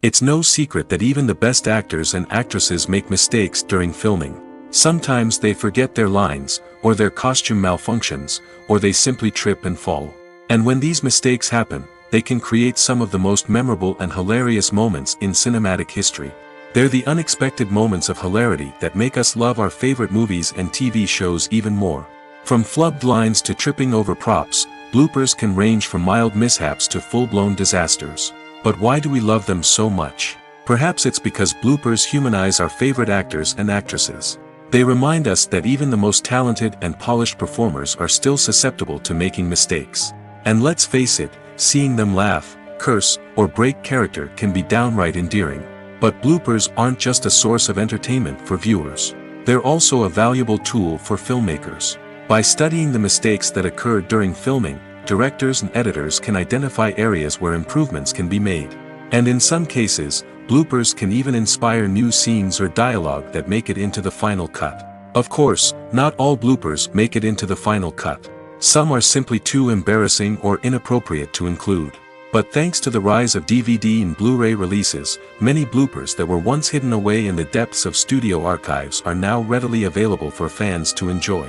It's no secret that even the best actors and actresses make mistakes during filming. Sometimes they forget their lines, or their costume malfunctions, or they simply trip and fall. And when these mistakes happen, they can create some of the most memorable and hilarious moments in cinematic history. They're the unexpected moments of hilarity that make us love our favorite movies and TV shows even more. From flubbed lines to tripping over props, bloopers can range from mild mishaps to full-blown disasters. But why do we love them so much? Perhaps it's because bloopers humanize our favorite actors and actresses. They remind us that even the most talented and polished performers are still susceptible to making mistakes. And let's face it, seeing them laugh, curse, or break character can be downright endearing. But bloopers aren't just a source of entertainment for viewers. They're also a valuable tool for filmmakers. By studying the mistakes that occurred during filming, directors and editors can identify areas where improvements can be made. And in some cases, bloopers can even inspire new scenes or dialogue that make it into the final cut. Of course, not all bloopers make it into the final cut. Some are simply too embarrassing or inappropriate to include. But thanks to the rise of DVD and Blu-ray releases, many bloopers that were once hidden away in the depths of studio archives are now readily available for fans to enjoy.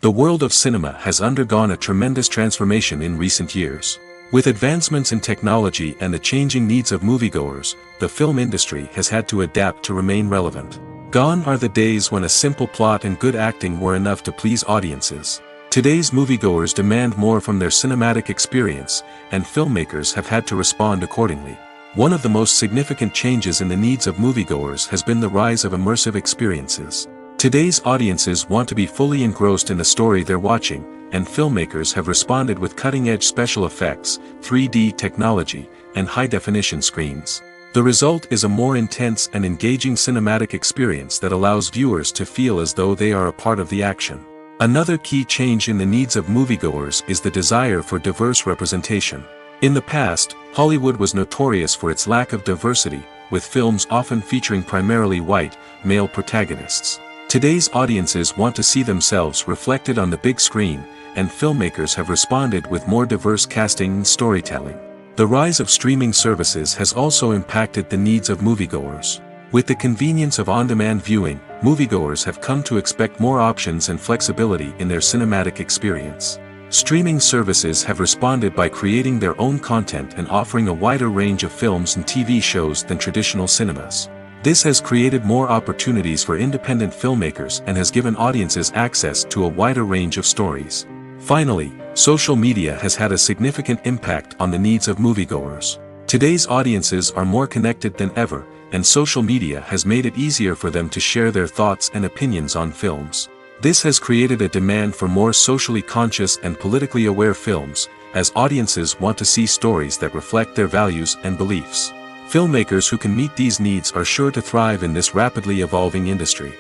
The world of cinema has undergone a tremendous transformation in recent years. With advancements in technology and the changing needs of moviegoers, the film industry has had to adapt to remain relevant. Gone are the days when a simple plot and good acting were enough to please audiences. Today's moviegoers demand more from their cinematic experience, and filmmakers have had to respond accordingly. One of the most significant changes in the needs of moviegoers has been the rise of immersive experiences. Today's audiences want to be fully engrossed in the story they're watching, and filmmakers have responded with cutting-edge special effects, 3D technology, and high-definition screens. The result is a more intense and engaging cinematic experience that allows viewers to feel as though they are a part of the action. Another key change in the needs of moviegoers is the desire for diverse representation. In the past, Hollywood was notorious for its lack of diversity, with films often featuring primarily white, male protagonists. Today's audiences want to see themselves reflected on the big screen, and filmmakers have responded with more diverse casting and storytelling. The rise of streaming services has also impacted the needs of moviegoers. With the convenience of on-demand viewing, moviegoers have come to expect more options and flexibility in their cinematic experience. Streaming services have responded by creating their own content and offering a wider range of films and TV shows than traditional cinemas. This has created more opportunities for independent filmmakers and has given audiences access to a wider range of stories. Finally, social media has had a significant impact on the needs of moviegoers. Today's audiences are more connected than ever, and social media has made it easier for them to share their thoughts and opinions on films. This has created a demand for more socially conscious and politically aware films, as audiences want to see stories that reflect their values and beliefs. Filmmakers who can meet these needs are sure to thrive in this rapidly evolving industry.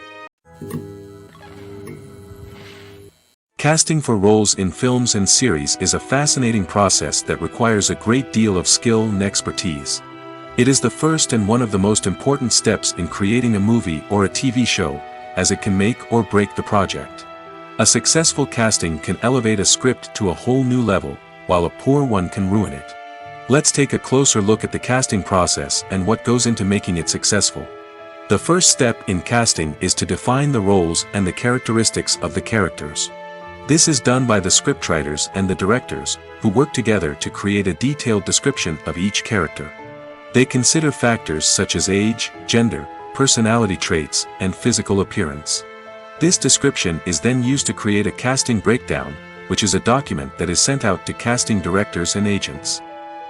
Casting for roles in films and series is a fascinating process that requires a great deal of skill and expertise. It is the first and one of the most important steps in creating a movie or a TV show, as it can make or break the project. A successful casting can elevate a script to a whole new level, while a poor one can ruin it. Let's take a closer look at the casting process and what goes into making it successful. The first step in casting is to define the roles and the characteristics of the characters. This is done by the scriptwriters and the directors, who work together to create a detailed description of each character. They consider factors such as age, gender, personality traits, and physical appearance. This description is then used to create a casting breakdown, which is a document that is sent out to casting directors and agents.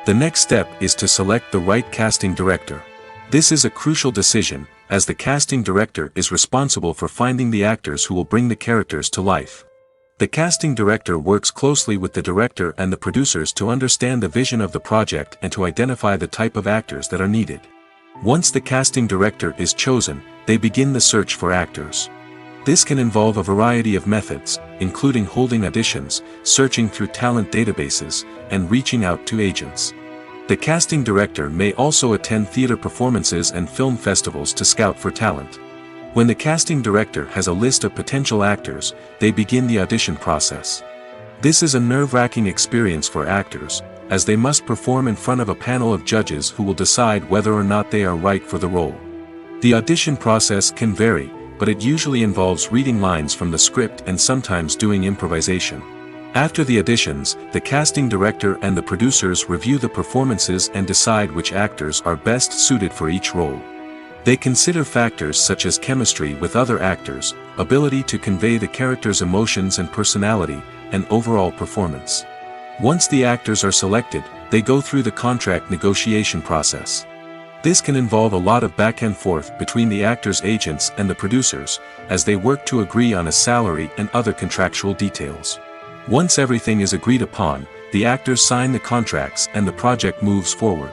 The next step is to select the right casting director. This is a crucial decision, as the casting director is responsible for finding the actors who will bring the characters to life. The casting director works closely with the director and the producers to understand the vision of the project and to identify the type of actors that are needed. Once the casting director is chosen, they begin the search for actors. This can involve a variety of methods, including holding auditions, searching through talent databases, and reaching out to agents. The casting director may also attend theater performances and film festivals to scout for talent. When the casting director has a list of potential actors, they begin the audition process. This is a nerve-wracking experience for actors, as they must perform in front of a panel of judges who will decide whether or not they are right for the role. The audition process can vary, but it usually involves reading lines from the script and sometimes doing improvisation. After the auditions, the casting director and the producers review the performances and decide which actors are best suited for each role. They consider factors such as chemistry with other actors, ability to convey the character's emotions and personality, and overall performance. Once the actors are selected, they go through the contract negotiation process. This can involve a lot of back and forth between the actors' agents and the producers, as they work to agree on a salary and other contractual details. Once everything is agreed upon, the actors sign the contracts and the project moves forward.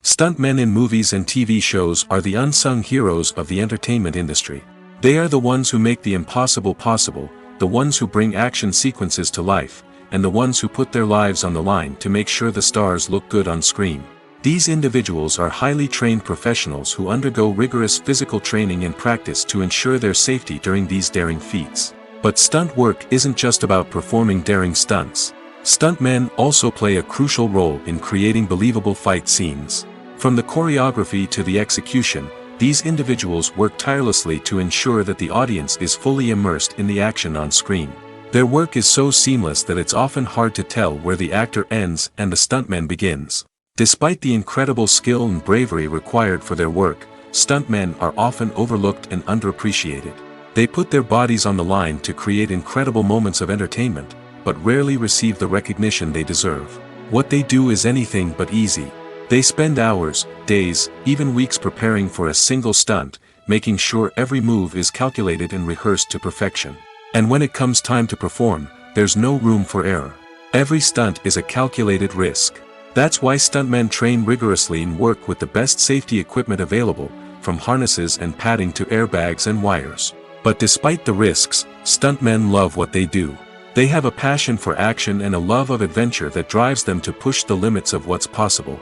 Stuntmen in movies and TV shows are the unsung heroes of the entertainment industry. They are the ones who make the impossible possible, the ones who bring action sequences to life, and the ones who put their lives on the line to make sure the stars look good on screen. These individuals are highly trained professionals who undergo rigorous physical training and practice to ensure their safety during these daring feats. But stunt work isn't just about performing daring stunts. Stuntmen also play a crucial role in creating believable fight scenes. From the choreography to the execution, these individuals work tirelessly to ensure that the audience is fully immersed in the action on screen. Their work is so seamless that it's often hard to tell where the actor ends and the stuntman begins. Despite the incredible skill and bravery required for their work, stuntmen are often overlooked and underappreciated. They put their bodies on the line to create incredible moments of entertainment, but rarely receive the recognition they deserve. What they do is anything but easy. They spend hours, days, even weeks preparing for a single stunt, making sure every move is calculated and rehearsed to perfection. And when it comes time to perform, there's no room for error. Every stunt is a calculated risk. That's why stuntmen train rigorously and work with the best safety equipment available, from harnesses and padding to airbags and wires. But despite the risks, stuntmen love what they do. They have a passion for action and a love of adventure that drives them to push the limits of what's possible.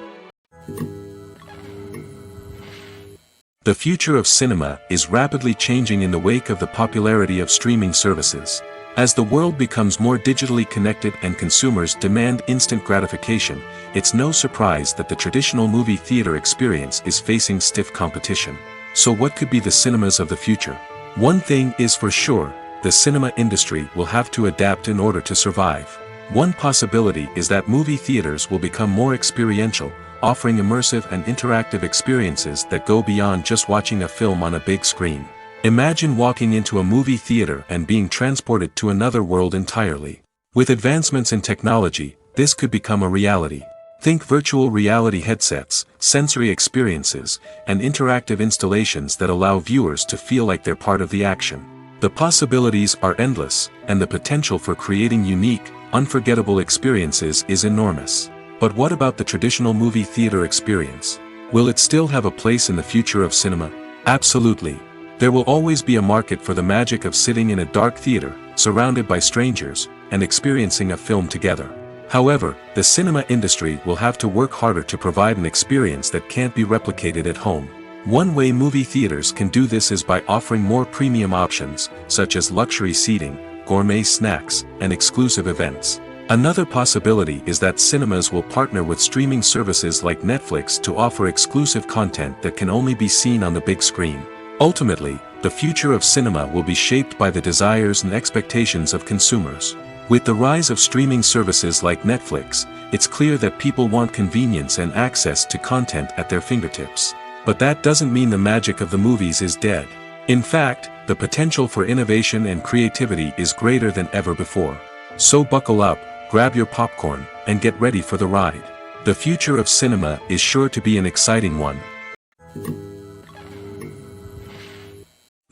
The future of cinema is rapidly changing in the wake of the popularity of streaming services. As the world becomes more digitally connected and consumers demand instant gratification, it's no surprise that the traditional movie theater experience is facing stiff competition. So what could be the cinemas of the future? One thing is for sure, the cinema industry will have to adapt in order to survive. One possibility is that movie theaters will become more experiential, offering immersive and interactive experiences that go beyond just watching a film on a big screen. Imagine walking into a movie theater and being transported to another world entirely. With advancements in technology, this could become a reality. Think virtual reality headsets, sensory experiences, and interactive installations that allow viewers to feel like they're part of the action. The possibilities are endless, and the potential for creating unique, unforgettable experiences is enormous. But what about the traditional movie theater experience? Will it still have a place in the future of cinema? Absolutely. There will always be a market for the magic of sitting in a dark theater, surrounded by strangers, and experiencing a film together. However, the cinema industry will have to work harder to provide an experience that can't be replicated at home. One way movie theaters can do this is by offering more premium options, such as luxury seating, gourmet snacks, and exclusive events. Another possibility is that cinemas will partner with streaming services like Netflix to offer exclusive content that can only be seen on the big screen. Ultimately, the future of cinema will be shaped by the desires and expectations of consumers. With the rise of streaming services like Netflix, it's clear that people want convenience and access to content at their fingertips. But that doesn't mean the magic of the movies is dead. In fact, the potential for innovation and creativity is greater than ever before. So buckle up, grab your popcorn, and get ready for the ride. The future of cinema is sure to be an exciting one.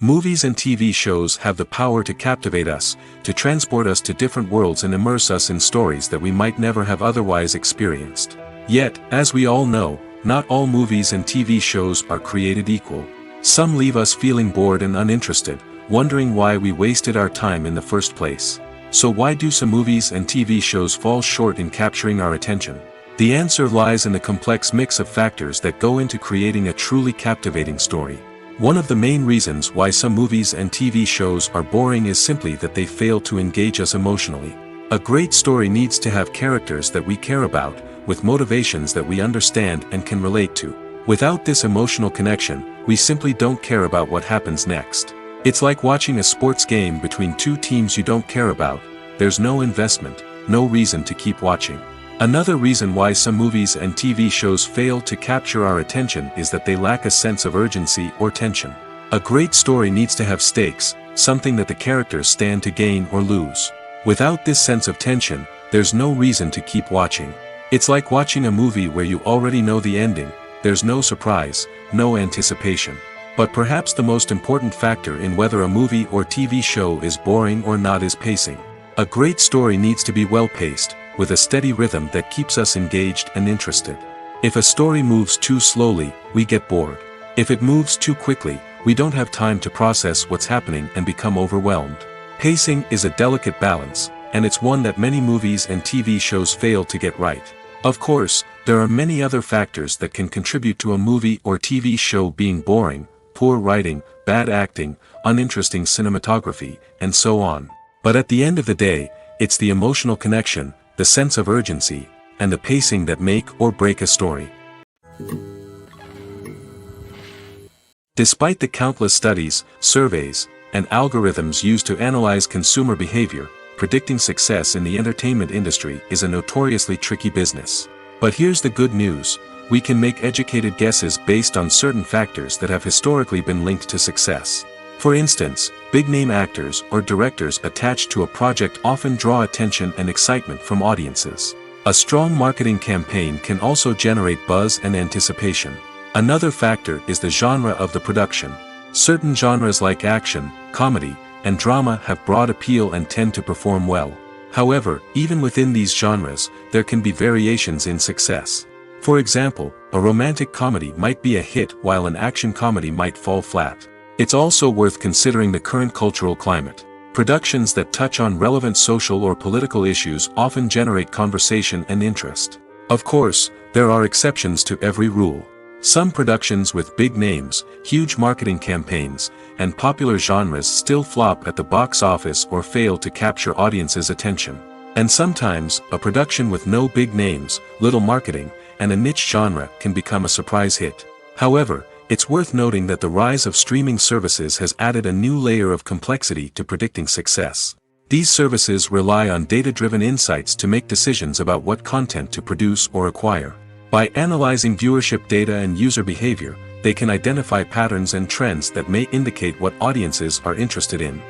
Movies and TV shows have the power to captivate us, to transport us to different worlds and immerse us in stories that we might never have otherwise experienced. Yet, as we all know, not all movies and TV shows are created equal. Some leave us feeling bored and uninterested, wondering why we wasted our time in the first place. So why do some movies and TV shows fall short in capturing our attention? The answer lies in the complex mix of factors that go into creating a truly captivating story. One of the main reasons why some movies and TV shows are boring is simply that they fail to engage us emotionally. A great story needs to have characters that we care about, with motivations that we understand and can relate to. Without this emotional connection, we simply don't care about what happens next. It's like watching a sports game between two teams you don't care about. There's no investment, no reason to keep watching. Another reason why some movies and TV shows fail to capture our attention is that they lack a sense of urgency or tension. A great story needs to have stakes, something that the characters stand to gain or lose. Without this sense of tension, there's no reason to keep watching. It's like watching a movie where you already know the ending. There's no surprise, no anticipation. But perhaps the most important factor in whether a movie or TV show is boring or not is pacing. A great story needs to be well-paced, with a steady rhythm that keeps us engaged and interested. If a story moves too slowly, we get bored. If it moves too quickly, we don't have time to process what's happening and become overwhelmed. Pacing is a delicate balance, and it's one that many movies and TV shows fail to get right. Of course, there are many other factors that can contribute to a movie or TV show being boring: poor writing, bad acting, uninteresting cinematography, and so on. But at the end of the day, it's the emotional connection, the sense of urgency, and the pacing that make or break a story. Despite the countless studies, surveys, and algorithms used to analyze consumer behavior, predicting success in the entertainment industry is a notoriously tricky business. But here's the good news: we can make educated guesses based on certain factors that have historically been linked to success. For instance, big-name actors or directors attached to a project often draw attention and excitement from audiences. A strong marketing campaign can also generate buzz and anticipation. Another factor is the genre of the production. Certain genres like action, comedy, and drama have broad appeal and tend to perform well. However, even within these genres, there can be variations in success. For example, a romantic comedy might be a hit while an action comedy might fall flat. It's also worth considering the current cultural climate. Productions that touch on relevant social or political issues often generate conversation and interest. Of course, there are exceptions to every rule. Some productions with big names, huge marketing campaigns, and popular genres still flop at the box office or fail to capture audiences' attention. And sometimes, a production with no big names, little marketing, and a niche genre can become a surprise hit. However, it's worth noting that the rise of streaming services has added a new layer of complexity to predicting success. These services rely on data-driven insights to make decisions about what content to produce or acquire. By analyzing viewership data and user behavior, they can identify patterns and trends that may indicate what audiences are interested in.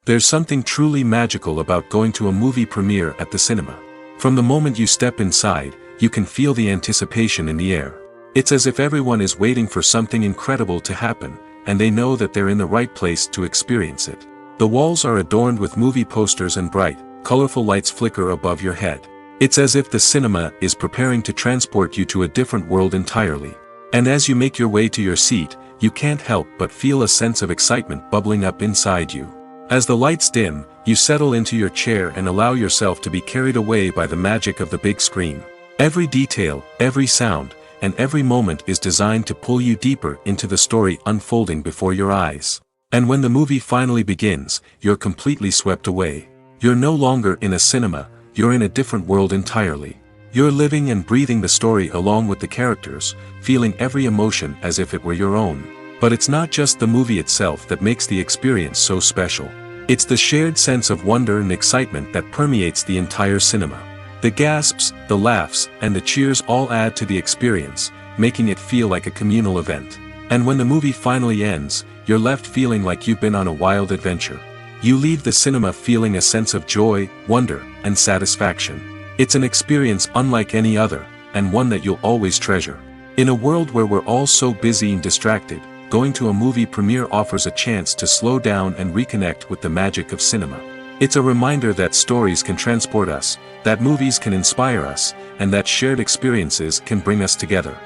There's something truly magical about going to a movie premiere at the cinema. From the moment you step inside, you can feel the anticipation in the air. It's as if everyone is waiting for something incredible to happen, and they know that they're in the right place to experience it. The walls are adorned with movie posters and bright, colorful lights flicker above your head. It's as if the cinema is preparing to transport you to a different world entirely. And as you make your way to your seat, you can't help but feel a sense of excitement bubbling up inside you. As the lights dim, you settle into your chair and allow yourself to be carried away by the magic of the big screen. Every detail, every sound, and every moment is designed to pull you deeper into the story unfolding before your eyes. And when the movie finally begins, you're completely swept away. You're no longer in a cinema, you're in a different world entirely. You're living and breathing the story along with the characters, feeling every emotion as if it were your own. But it's not just the movie itself that makes the experience so special. It's the shared sense of wonder and excitement that permeates the entire cinema. The gasps, the laughs, and the cheers all add to the experience, making it feel like a communal event. And when the movie finally ends, you're left feeling like you've been on a wild adventure. You leave the cinema feeling a sense of joy, wonder, and satisfaction. It's an experience unlike any other, and one that you'll always treasure. In a world where we're all so busy and distracted, going to a movie premiere offers a chance to slow down and reconnect with the magic of cinema. It's a reminder that stories can transport us, that movies can inspire us, and that shared experiences can bring us together.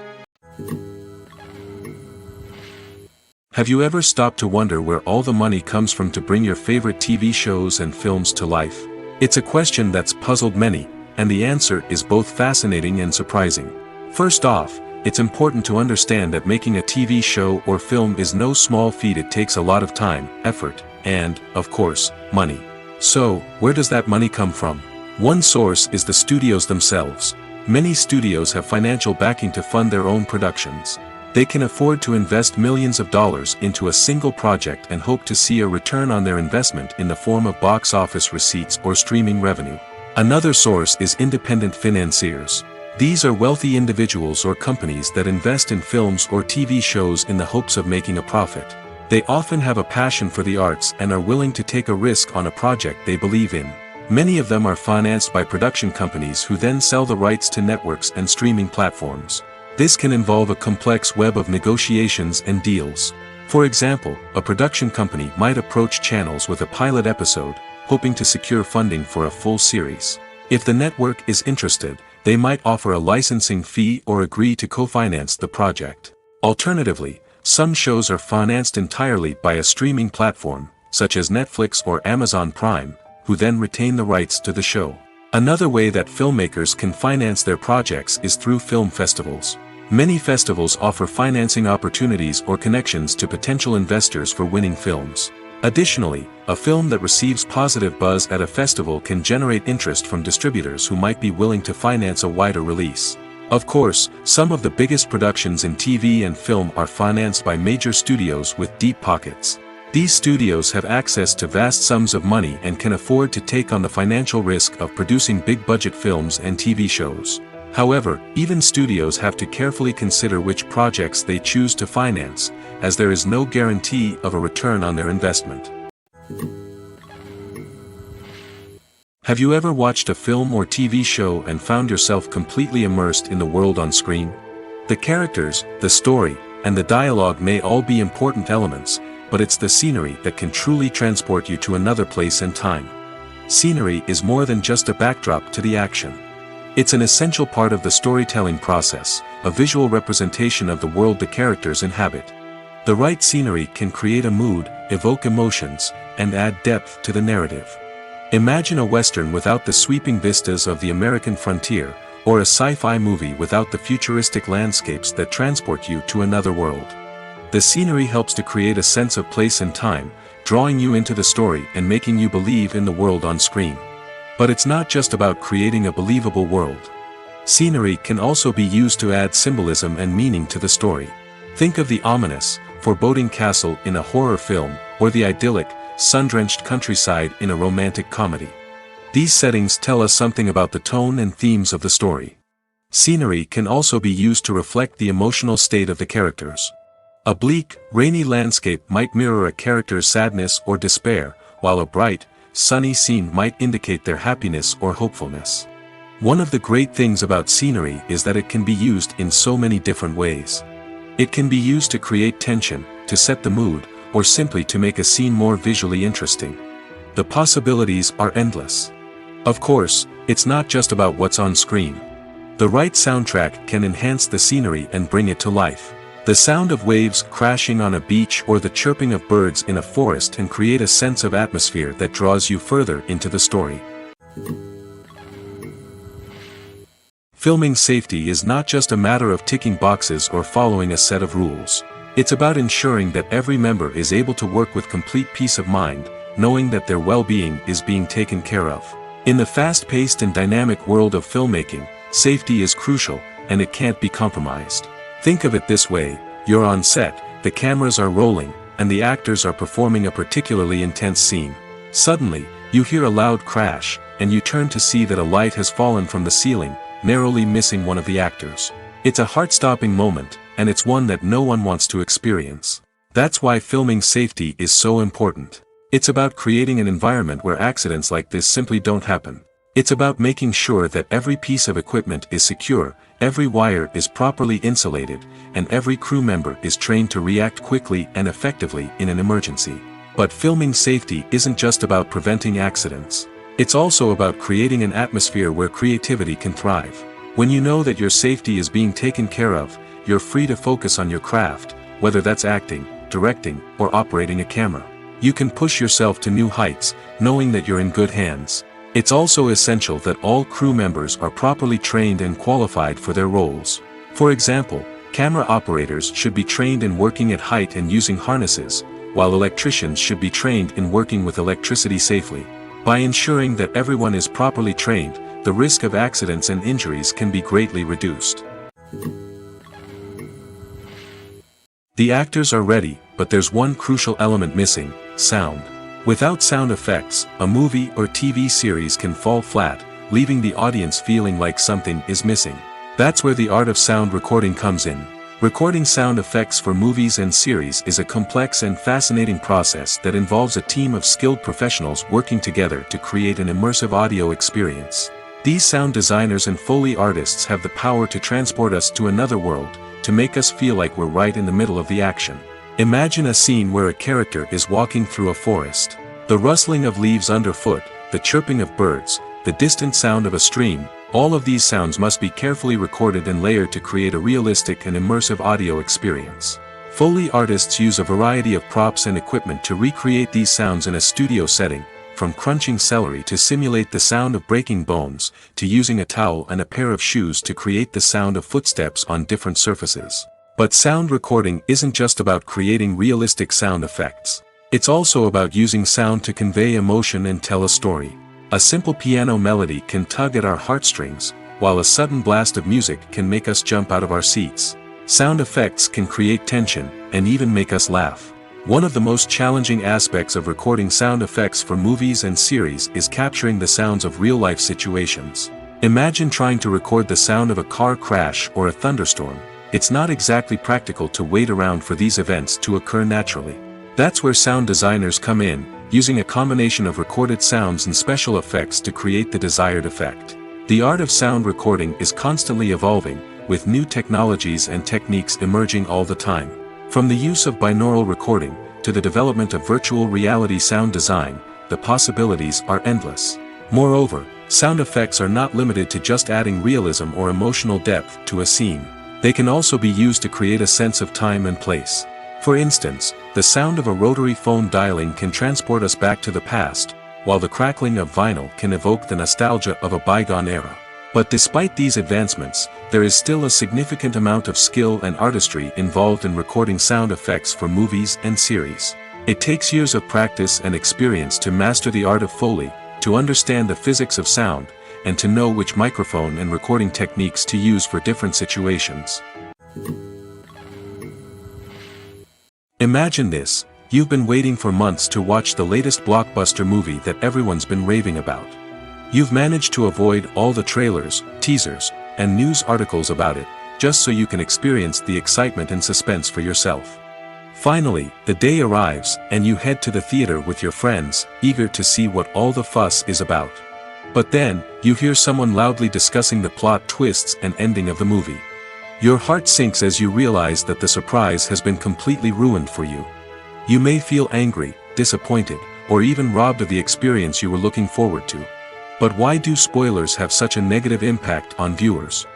Have you ever stopped to wonder where all the money comes from to bring your favorite TV shows and films to life? It's a question that's puzzled many, and the answer is both fascinating and surprising. First off, it's important to understand that making a TV show or film is no small feat. It takes a lot of time, effort, and, of course, money. So, where does that money come from? One source is the studios themselves. Many studios have financial backing to fund their own productions. They can afford to invest millions of dollars into a single project and hope to see a return on their investment in the form of box office receipts or streaming revenue. Another source is independent financiers. These are wealthy individuals or companies that invest in films or TV shows in the hopes of making a profit. They often have a passion for the arts and are willing to take a risk on a project they believe in. Many of them are financed by production companies who then sell the rights to networks and streaming platforms. This can involve a complex web of negotiations and deals. For example, a production company might approach channels with a pilot episode, hoping to secure funding for a full series. If the network is interested, they might offer a licensing fee or agree to co-finance the project. Alternatively, some shows are financed entirely by a streaming platform, such as Netflix or Amazon Prime, who then retain the rights to the show. Another way that filmmakers can finance their projects is through film festivals. Many festivals offer financing opportunities or connections to potential investors for winning films. Additionally, a film that receives positive buzz at a festival can generate interest from distributors who might be willing to finance a wider release. Of course, some of the biggest productions in TV and film are financed by major studios with deep pockets. These studios have access to vast sums of money and can afford to take on the financial risk of producing big-budget films and TV shows. However, even studios have to carefully consider which projects they choose to finance, as there is no guarantee of a return on their investment. Have you ever watched a film or TV show and found yourself completely immersed in the world on screen? The characters, the story, and the dialogue may all be important elements, but it's the scenery that can truly transport you to another place and time. Scenery is more than just a backdrop to the action. It's an essential part of the storytelling process, a visual representation of the world the characters inhabit. The right scenery can create a mood, evoke emotions, and add depth to the narrative. Imagine a Western without the sweeping vistas of the American frontier, or a sci-fi movie without the futuristic landscapes that transport you to another world. The scenery helps to create a sense of place and time, drawing you into the story and making you believe in the world on screen. But it's not just about creating a believable world. Scenery can also be used to add symbolism and meaning to the story. Think of the ominous, foreboding castle in a horror film, or the idyllic, sun-drenched countryside in a romantic comedy. These settings tell us something about the tone and themes of the story. Scenery can also be used to reflect the emotional state of the characters. A bleak, rainy landscape might mirror a character's sadness or despair, while a bright, sunny scene might indicate their happiness or hopefulness. One of the great things about scenery is that it can be used in so many different ways. It can be used to create tension, to set the mood, or simply to make a scene more visually interesting. The possibilities are endless. Of course, it's not just about what's on screen. The right soundtrack can enhance the scenery and bring it to life. The sound of waves crashing on a beach or the chirping of birds in a forest can create a sense of atmosphere that draws you further into the story. Filming safety is not just a matter of ticking boxes or following a set of rules. It's about ensuring that every member is able to work with complete peace of mind, knowing that their well-being is being taken care of. In the fast-paced and dynamic world of filmmaking, safety is crucial, and it can't be compromised. Think of it this way: you're on set, the cameras are rolling, and the actors are performing a particularly intense scene. Suddenly, you hear a loud crash, and you turn to see that a light has fallen from the ceiling, narrowly missing one of the actors. It's a heart-stopping moment, and it's one that no one wants to experience. That's why filming safety is so important. It's about creating an environment where accidents like this simply don't happen. It's about making sure that every piece of equipment is secure, every wire is properly insulated, and every crew member is trained to react quickly and effectively in an emergency. But filming safety isn't just about preventing accidents. It's also about creating an atmosphere where creativity can thrive. When you know that your safety is being taken care of, you're free to focus on your craft, whether that's acting, directing, or operating a camera. You can push yourself to new heights, knowing that you're in good hands. It's also essential that all crew members are properly trained and qualified for their roles. For example, camera operators should be trained in working at height and using harnesses, while electricians should be trained in working with electricity safely. By ensuring that everyone is properly trained, the risk of accidents and injuries can be greatly reduced. The actors are ready, but there's one crucial element missing: sound. Without sound effects, a movie or TV series can fall flat, leaving the audience feeling like something is missing. That's where the art of sound recording comes in. Recording sound effects for movies and series is a complex and fascinating process that involves a team of skilled professionals working together to create an immersive audio experience. These sound designers and Foley artists have the power to transport us to another world, to make us feel like we're right in the middle of the action. Imagine a scene where a character is walking through a forest. The rustling of leaves underfoot, the chirping of birds, the distant sound of a stream, all of these sounds must be carefully recorded and layered to create a realistic and immersive audio experience. Foley artists use a variety of props and equipment to recreate these sounds in a studio setting, from crunching celery to simulate the sound of breaking bones, to using a towel and a pair of shoes to create the sound of footsteps on different surfaces. But sound recording isn't just about creating realistic sound effects. It's also about using sound to convey emotion and tell a story. A simple piano melody can tug at our heartstrings, while a sudden blast of music can make us jump out of our seats. Sound effects can create tension, and even make us laugh. One of the most challenging aspects of recording sound effects for movies and series is capturing the sounds of real-life situations. Imagine trying to record the sound of a car crash or a thunderstorm. It's not exactly practical to wait around for these events to occur naturally. That's where sound designers come in, using a combination of recorded sounds and special effects to create the desired effect. The art of sound recording is constantly evolving, with new technologies and techniques emerging all the time. From the use of binaural recording, to the development of virtual reality sound design, the possibilities are endless. Moreover, sound effects are not limited to just adding realism or emotional depth to a scene. They can also be used to create a sense of time and place. For instance, the sound of a rotary phone dialing can transport us back to the past, while the crackling of vinyl can evoke the nostalgia of a bygone era. But despite these advancements, there is still a significant amount of skill and artistry involved in recording sound effects for movies and series. It takes years of practice and experience to master the art of Foley, to understand the physics of sound, and to know which microphone and recording techniques to use for different situations. Imagine this: you've been waiting for months to watch the latest blockbuster movie that everyone's been raving about. You've managed to avoid all the trailers, teasers, and news articles about it, just so you can experience the excitement and suspense for yourself. Finally, the day arrives, and you head to the theater with your friends, eager to see what all the fuss is about. But then, you hear someone loudly discussing the plot twists and ending of the movie. Your heart sinks as you realize that the surprise has been completely ruined for you. You may feel angry, disappointed, or even robbed of the experience you were looking forward to. But why do spoilers have such a negative impact on viewers?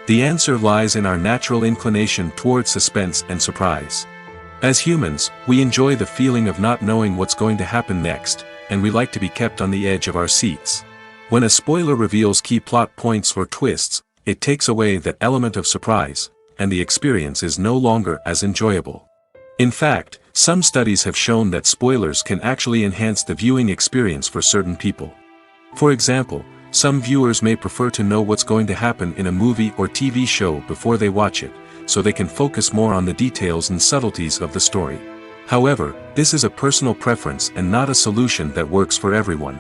The answer lies in our natural inclination toward suspense and surprise. As humans, we enjoy the feeling of not knowing what's going to happen next, and we like to be kept on the edge of our seats. When a spoiler reveals key plot points or twists, it takes away that element of surprise, and the experience is no longer as enjoyable. In fact, some studies have shown that spoilers can actually enhance the viewing experience for certain people. For example, some viewers may prefer to know what's going to happen in a movie or TV show before they watch it, so they can focus more on the details and subtleties of the story. However, this is a personal preference and not a solution that works for everyone.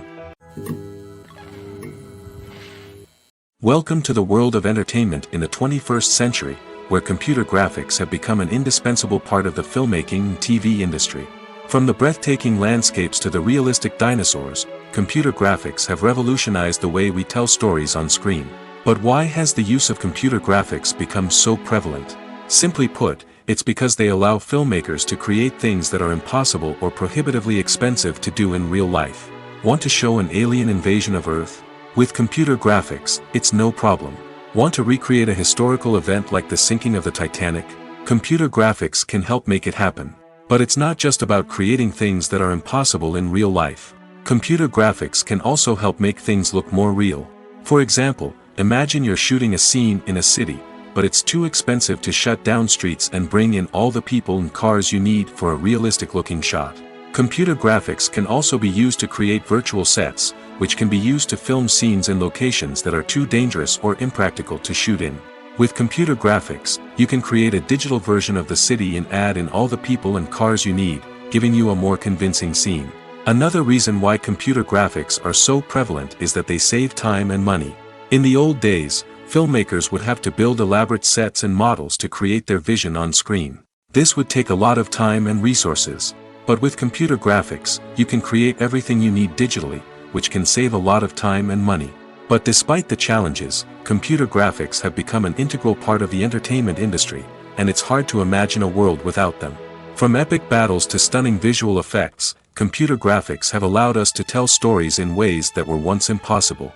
Welcome to the world of entertainment in the 21st century, where computer graphics have become an indispensable part of the filmmaking and TV industry. From the breathtaking landscapes to the realistic dinosaurs, computer graphics have revolutionized the way we tell stories on screen. But why has the use of computer graphics become so prevalent? Simply put, it's because they allow filmmakers to create things that are impossible or prohibitively expensive to do in real life. Want to show an alien invasion of Earth? With computer graphics, it's no problem. Want to recreate a historical event like the sinking of the Titanic? Computer graphics can help make it happen. But it's not just about creating things that are impossible in real life. Computer graphics can also help make things look more real. For example, imagine you're shooting a scene in a city, but it's too expensive to shut down streets and bring in all the people and cars you need for a realistic-looking shot. Computer graphics can also be used to create virtual sets, which can be used to film scenes in locations that are too dangerous or impractical to shoot in. With computer graphics, you can create a digital version of the city and add in all the people and cars you need, giving you a more convincing scene. Another reason why computer graphics are so prevalent is that they save time and money. In the old days, filmmakers would have to build elaborate sets and models to create their vision on screen. This would take a lot of time and resources. But with computer graphics, you can create everything you need digitally, which can save a lot of time and money. But despite the challenges, computer graphics have become an integral part of the entertainment industry, and it's hard to imagine a world without them. From epic battles to stunning visual effects, computer graphics have allowed us to tell stories in ways that were once impossible.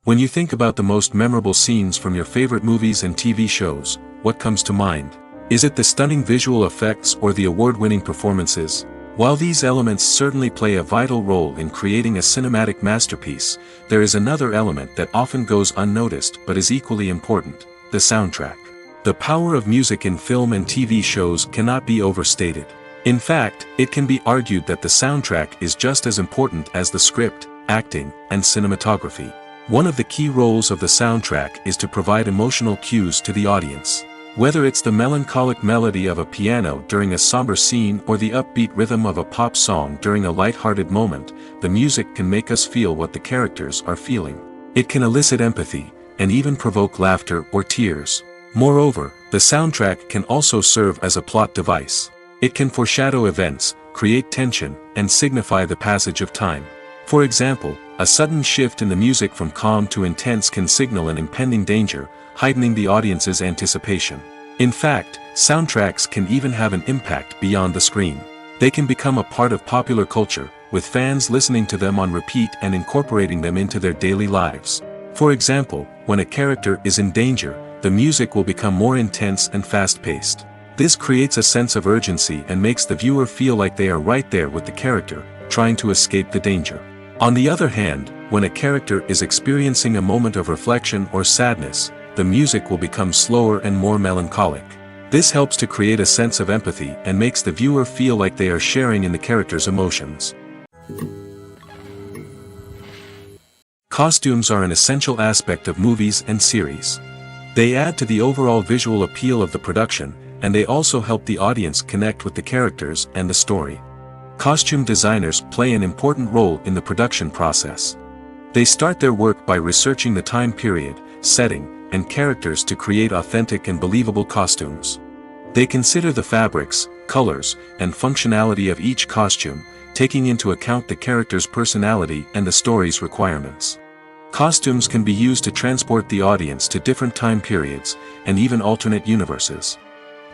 When you think about the most memorable scenes from your favorite movies and TV shows, what comes to mind? Is it the stunning visual effects or the award-winning performances? While these elements certainly play a vital role in creating a cinematic masterpiece, there is another element that often goes unnoticed but is equally important: the soundtrack. The power of music in film and TV shows cannot be overstated. In fact, it can be argued that the soundtrack is just as important as the script, acting, and cinematography. One of the key roles of the soundtrack is to provide emotional cues to the audience. Whether it's the melancholic melody of a piano during a somber scene or the upbeat rhythm of a pop song during a light-hearted moment, the music can make us feel what the characters are feeling. It can elicit empathy, and even provoke laughter or tears. Moreover, the soundtrack can also serve as a plot device. It can foreshadow events, create tension, and signify the passage of time. For example, a sudden shift in the music from calm to intense can signal an impending danger, heightening the audience's anticipation. In fact, soundtracks can even have an impact beyond the screen. They can become a part of popular culture, with fans listening to them on repeat and incorporating them into their daily lives. For example, when a character is in danger, the music will become more intense and fast-paced. This creates a sense of urgency and makes the viewer feel like they are right there with the character, trying to escape the danger. On the other hand, when a character is experiencing a moment of reflection or sadness, the music will become slower and more melancholic. This helps to create a sense of empathy and makes the viewer feel like they are sharing in the character's emotions. Costumes are an essential aspect of movies and series. They add to the overall visual appeal of the production, and they also help the audience connect with the characters and the story. Costume designers play an important role in the production process. They start their work by researching the time period, setting, and characters to create authentic and believable costumes. They consider the fabrics, colors, and functionality of each costume, taking into account the character's personality and the story's requirements. Costumes can be used to transport the audience to different time periods, and even alternate universes.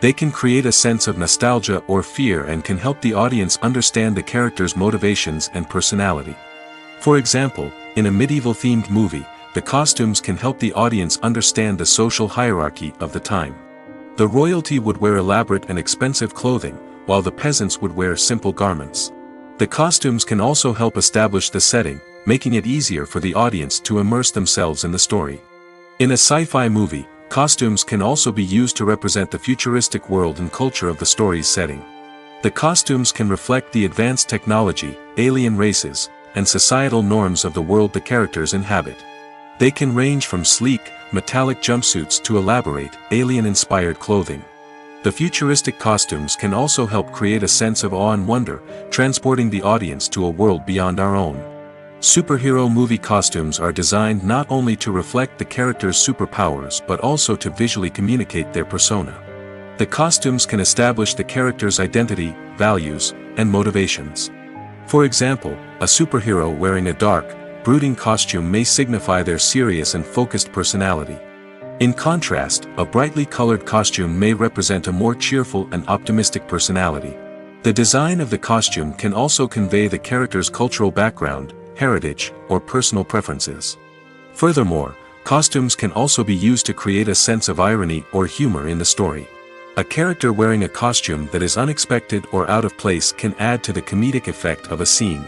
They can create a sense of nostalgia or fear and can help the audience understand the character's motivations and personality. For example, in a medieval-themed movie, the costumes can help the audience understand the social hierarchy of the time. The royalty would wear elaborate and expensive clothing, while the peasants would wear simple garments. The costumes can also help establish the setting, making it easier for the audience to immerse themselves in the story. In a sci-fi movie, costumes can also be used to represent the futuristic world and culture of the story's setting. The costumes can reflect the advanced technology, alien races, and societal norms of the world the characters inhabit. They can range from sleek, metallic jumpsuits to elaborate, alien-inspired clothing. The futuristic costumes can also help create a sense of awe and wonder, transporting the audience to a world beyond our own. Superhero movie costumes are designed not only to reflect the character's superpowers but also to visually communicate their persona. The costumes can establish the character's identity, values, and motivations. For example, a superhero wearing a dark, brooding costume may signify their serious and focused personality. In contrast, a brightly colored costume may represent a more cheerful and optimistic personality. The design of the costume can also convey the character's cultural background, heritage, or personal preferences. Furthermore, costumes can also be used to create a sense of irony or humor in the story. A character wearing a costume that is unexpected or out of place can add to the comedic effect of a scene.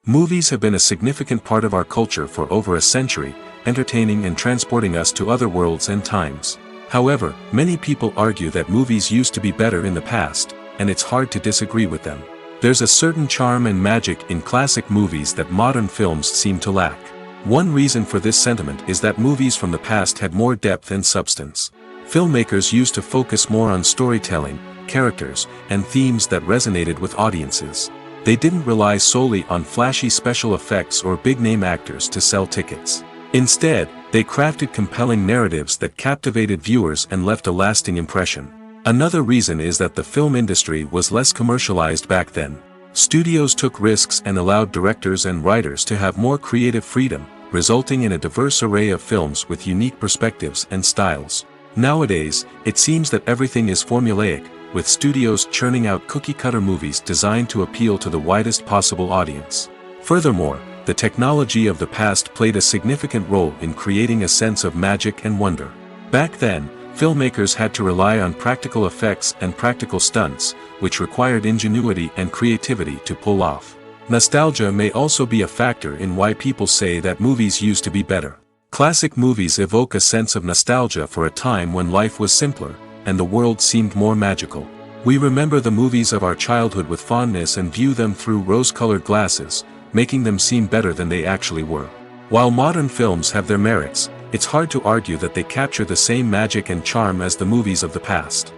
Movies have been a significant part of our culture for over a century, entertaining and transporting us to other worlds and times. However, many people argue that movies used to be better in the past, and it's hard to disagree with them. There's a certain charm and magic in classic movies that modern films seem to lack. One reason for this sentiment is that movies from the past had more depth and substance. Filmmakers used to focus more on storytelling, characters, and themes that resonated with audiences. They didn't rely solely on flashy special effects or big-name actors to sell tickets. Instead, they crafted compelling narratives that captivated viewers and left a lasting impression. Another reason is that the film industry was less commercialized back then. Studios took risks and allowed directors and writers to have more creative freedom, resulting in a diverse array of films with unique perspectives and styles. Nowadays, it seems that everything is formulaic, with studios churning out cookie-cutter movies designed to appeal to the widest possible audience. Furthermore, the technology of the past played a significant role in creating a sense of magic and wonder. Back then, filmmakers had to rely on practical effects and practical stunts, which required ingenuity and creativity to pull off. Nostalgia may also be a factor in why people say that movies used to be better. Classic movies evoke a sense of nostalgia for a time when life was simpler, and the world seemed more magical. We remember the movies of our childhood with fondness and view them through rose-colored glasses, making them seem better than they actually were. While modern films have their merits, it's hard to argue that they capture the same magic and charm as the movies of the past.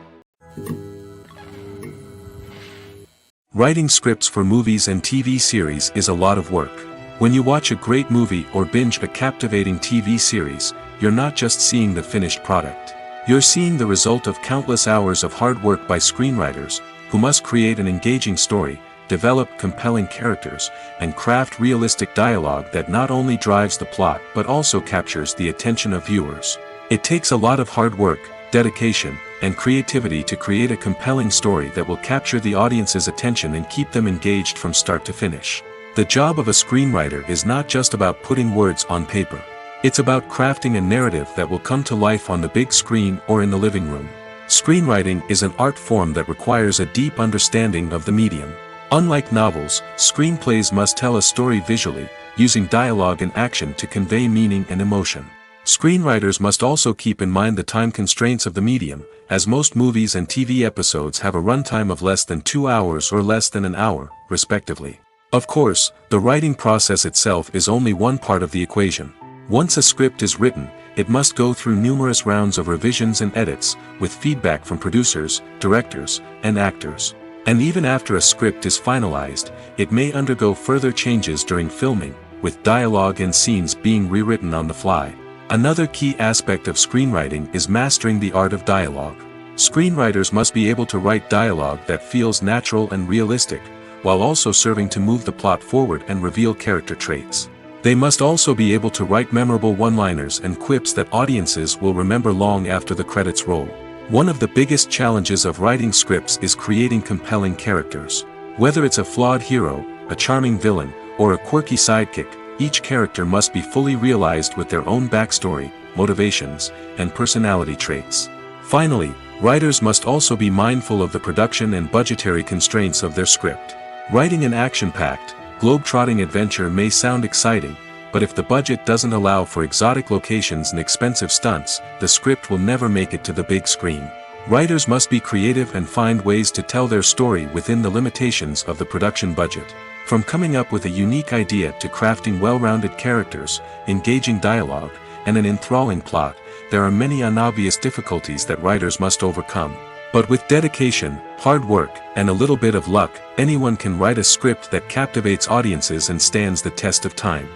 Writing scripts for movies and TV series is a lot of work. When you watch a great movie or binge a captivating TV series, you're not just seeing the finished product. You're seeing the result of countless hours of hard work by screenwriters, who must create an engaging story, develop compelling characters, and craft realistic dialogue that not only drives the plot but also captures the attention of viewers. It takes a lot of hard work, dedication, and creativity to create a compelling story that will capture the audience's attention and keep them engaged from start to finish. The job of a screenwriter is not just about putting words on paper. It's about crafting a narrative that will come to life on the big screen or in the living room. Screenwriting is an art form that requires a deep understanding of the medium. Unlike novels, screenplays must tell a story visually, using dialogue and action to convey meaning and emotion. Screenwriters must also keep in mind the time constraints of the medium, as most movies and TV episodes have a runtime of less than 2 hours or less than an hour, respectively. Of course, the writing process itself is only one part of the equation. Once a script is written, it must go through numerous rounds of revisions and edits, with feedback from producers, directors, and actors. And even after a script is finalized, it may undergo further changes during filming, with dialogue and scenes being rewritten on the fly. Another key aspect of screenwriting is mastering the art of dialogue. Screenwriters must be able to write dialogue that feels natural and realistic, while also serving to move the plot forward and reveal character traits. They must also be able to write memorable one-liners and quips that audiences will remember long after the credits roll. One of the biggest challenges of writing scripts is creating compelling characters. Whether it's a flawed hero, a charming villain, or a quirky sidekick, each character must be fully realized with their own backstory, motivations, and personality traits. Finally, writers must also be mindful of the production and budgetary constraints of their script. Writing an action-packed, globe-trotting adventure may sound exciting, but if the budget doesn't allow for exotic locations and expensive stunts, the script will never make it to the big screen. Writers must be creative and find ways to tell their story within the limitations of the production budget. From coming up with a unique idea to crafting well-rounded characters, engaging dialogue, and an enthralling plot, there are many unobvious difficulties that writers must overcome. But with dedication, hard work, and a little bit of luck, anyone can write a script that captivates audiences and stands the test of time.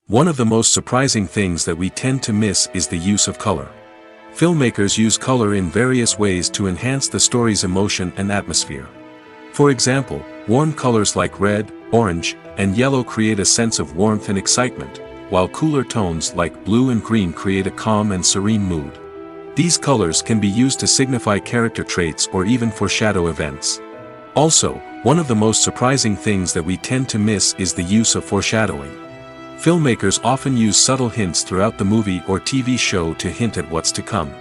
One of the most surprising things that we tend to miss is the use of color. Filmmakers use color in various ways to enhance the story's emotion and atmosphere. For example, warm colors like red, orange, and yellow create a sense of warmth and excitement, while cooler tones like blue and green create a calm and serene mood. These colors can be used to signify character traits or even foreshadow events. Also, one of the most surprising things that we tend to miss is the use of foreshadowing. Filmmakers often use subtle hints throughout the movie or TV show to hint at what's to come.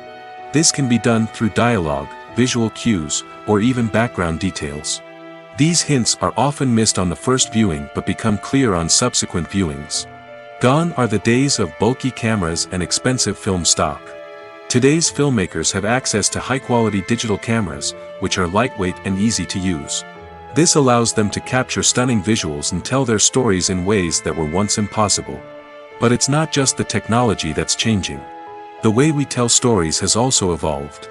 This can be done through dialogue, visual cues, or even background details. These hints are often missed on the first viewing but become clear on subsequent viewings. Gone are the days of bulky cameras and expensive film stock. Today's filmmakers have access to high-quality digital cameras, which are lightweight and easy to use. This allows them to capture stunning visuals and tell their stories in ways that were once impossible. But it's not just the technology that's changing. The way we tell stories has also evolved.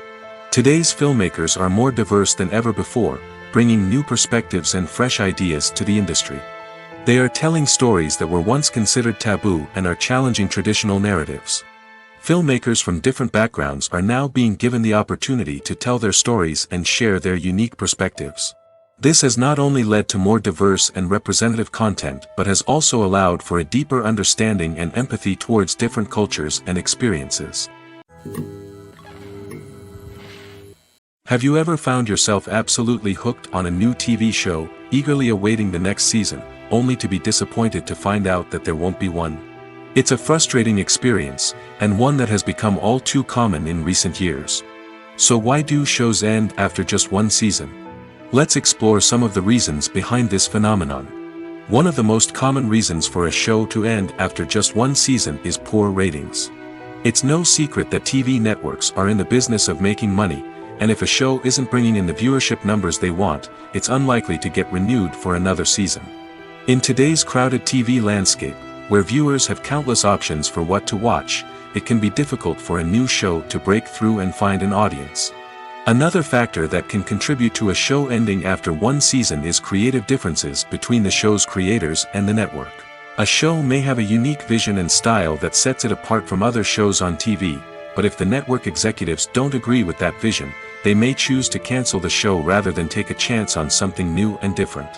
Today's filmmakers are more diverse than ever before, bringing new perspectives and fresh ideas to the industry. They are telling stories that were once considered taboo and are challenging traditional narratives. Filmmakers from different backgrounds are now being given the opportunity to tell their stories and share their unique perspectives. This has not only led to more diverse and representative content but has also allowed for a deeper understanding and empathy towards different cultures and experiences. Have you ever found yourself absolutely hooked on a new TV show, eagerly awaiting the next season, only to be disappointed to find out that there won't be one? It's a frustrating experience, and one that has become all too common in recent years. So why do shows end after just one season? Let's explore some of the reasons behind this phenomenon. One of the most common reasons for a show to end after just one season is poor ratings. It's no secret that TV networks are in the business of making money, and if a show isn't bringing in the viewership numbers they want, it's unlikely to get renewed for another season. In today's crowded TV landscape, where viewers have countless options for what to watch, it can be difficult for a new show to break through and find an audience. Another factor that can contribute to a show ending after one season is creative differences between the show's creators and the network. A show may have a unique vision and style that sets it apart from other shows on TV, but if the network executives don't agree with that vision, they may choose to cancel the show rather than take a chance on something new and different.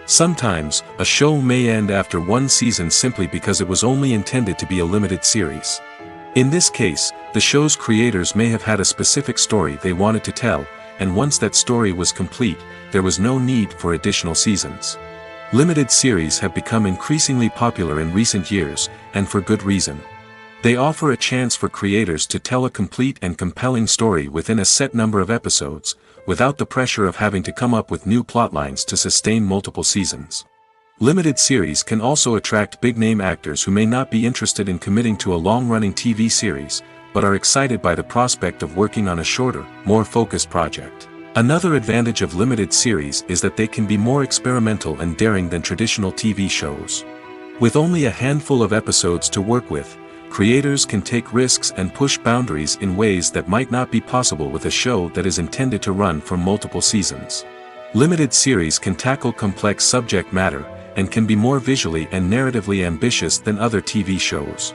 Sometimes, a show may end after one season simply because it was only intended to be a limited series. In this case, the show's creators may have had a specific story they wanted to tell, and once that story was complete, there was no need for additional seasons. Limited series have become increasingly popular in recent years, and for good reason. They offer a chance for creators to tell a complete and compelling story within a set number of episodes, without the pressure of having to come up with new plotlines to sustain multiple seasons. Limited series can also attract big-name actors who may not be interested in committing to a long-running TV series, but are excited by the prospect of working on a shorter, more focused project. Another advantage of limited series is that they can be more experimental and daring than traditional TV shows. With only a handful of episodes to work with, creators can take risks and push boundaries in ways that might not be possible with a show that is intended to run for multiple seasons. Limited series can tackle complex subject matter, and can be more visually and narratively ambitious than other TV shows.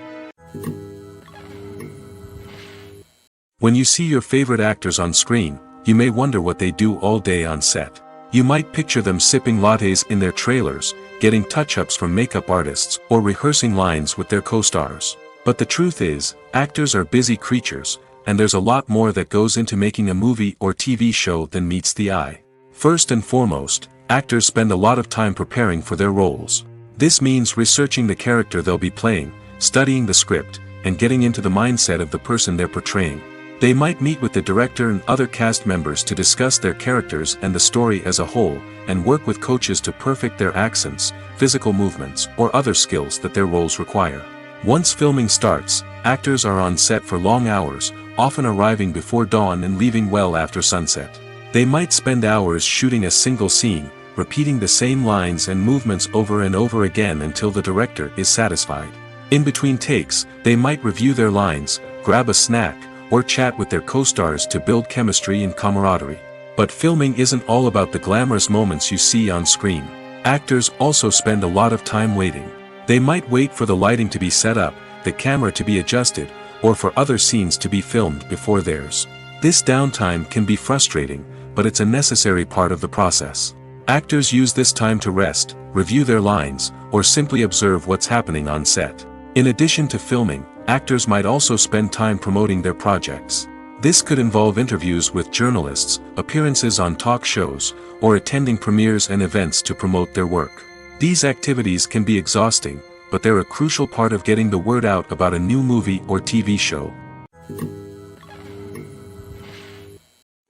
When you see your favorite actors on screen, you may wonder what they do all day on set. You might picture them sipping lattes in their trailers, getting touch-ups from makeup artists, or rehearsing lines with their co-stars. But the truth is, actors are busy creatures, and there's a lot more that goes into making a movie or TV show than meets the eye. First and foremost, actors spend a lot of time preparing for their roles. This means researching the character they'll be playing, studying the script, and getting into the mindset of the person they're portraying. They might meet with the director and other cast members to discuss their characters and the story as a whole, and work with coaches to perfect their accents, physical movements, or other skills that their roles require. Once filming starts, actors are on set for long hours, often arriving before dawn and leaving well after sunset. They might spend hours shooting a single scene, repeating the same lines and movements over and over again until the director is satisfied. In between takes, they might review their lines, grab a snack, or chat with their co-stars to build chemistry and camaraderie. But filming isn't all about the glamorous moments you see on screen. Actors also spend a lot of time waiting. They might wait for the lighting to be set up, the camera to be adjusted, or for other scenes to be filmed before theirs. This downtime can be frustrating, but it's a necessary part of the process. Actors use this time to rest, review their lines, or simply observe what's happening on set. In addition to filming, actors might also spend time promoting their projects. This could involve interviews with journalists, appearances on talk shows, or attending premieres and events to promote their work. These activities can be exhausting, but they're a crucial part of getting the word out about a new movie or TV show.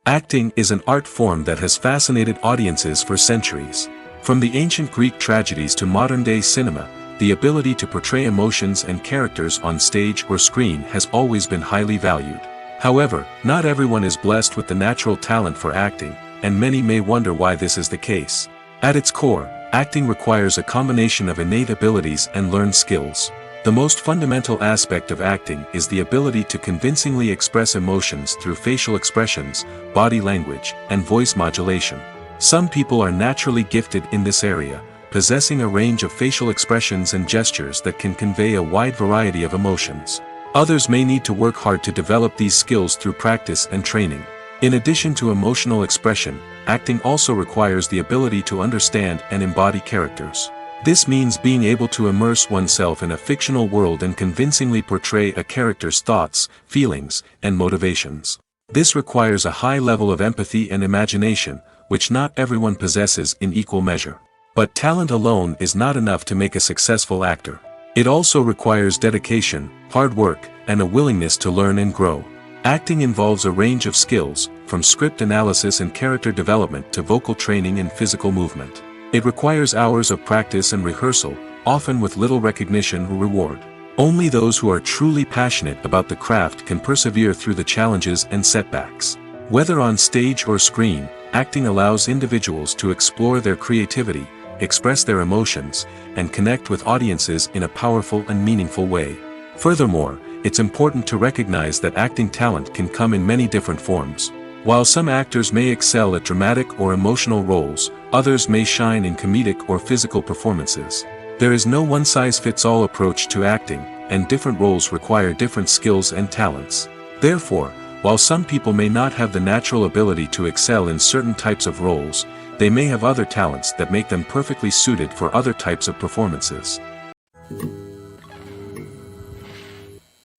Acting is an art form that has fascinated audiences for centuries. From the ancient Greek tragedies to modern-day cinema, the ability to portray emotions and characters on stage or screen has always been highly valued. However, not everyone is blessed with the natural talent for acting, and many may wonder why this is the case. At its core, acting requires a combination of innate abilities and learned skills. The most fundamental aspect of acting is the ability to convincingly express emotions through facial expressions, body language, and voice modulation. Some people are naturally gifted in this area, possessing a range of facial expressions and gestures that can convey a wide variety of emotions. Others may need to work hard to develop these skills through practice and training. In addition to emotional expression, acting also requires the ability to understand and embody characters. This means being able to immerse oneself in a fictional world and convincingly portray a character's thoughts, feelings, and motivations. This requires a high level of empathy and imagination, which not everyone possesses in equal measure. But talent alone is not enough to make a successful actor. It also requires dedication, hard work, and a willingness to learn and grow. Acting involves a range of skills, from script analysis and character development to vocal training and physical movement. It requires hours of practice and rehearsal, often with little recognition or reward. Only those who are truly passionate about the craft can persevere through the challenges and setbacks. Whether on stage or screen, acting allows individuals to explore their creativity, express their emotions, and connect with audiences in a powerful and meaningful way. Furthermore, it's important to recognize that acting talent can come in many different forms. While some actors may excel at dramatic or emotional roles, others may shine in comedic or physical performances. There is no one-size-fits-all approach to acting, and different roles require different skills and talents. Therefore, while some people may not have the natural ability to excel in certain types of roles, they may have other talents that make them perfectly suited for other types of performances.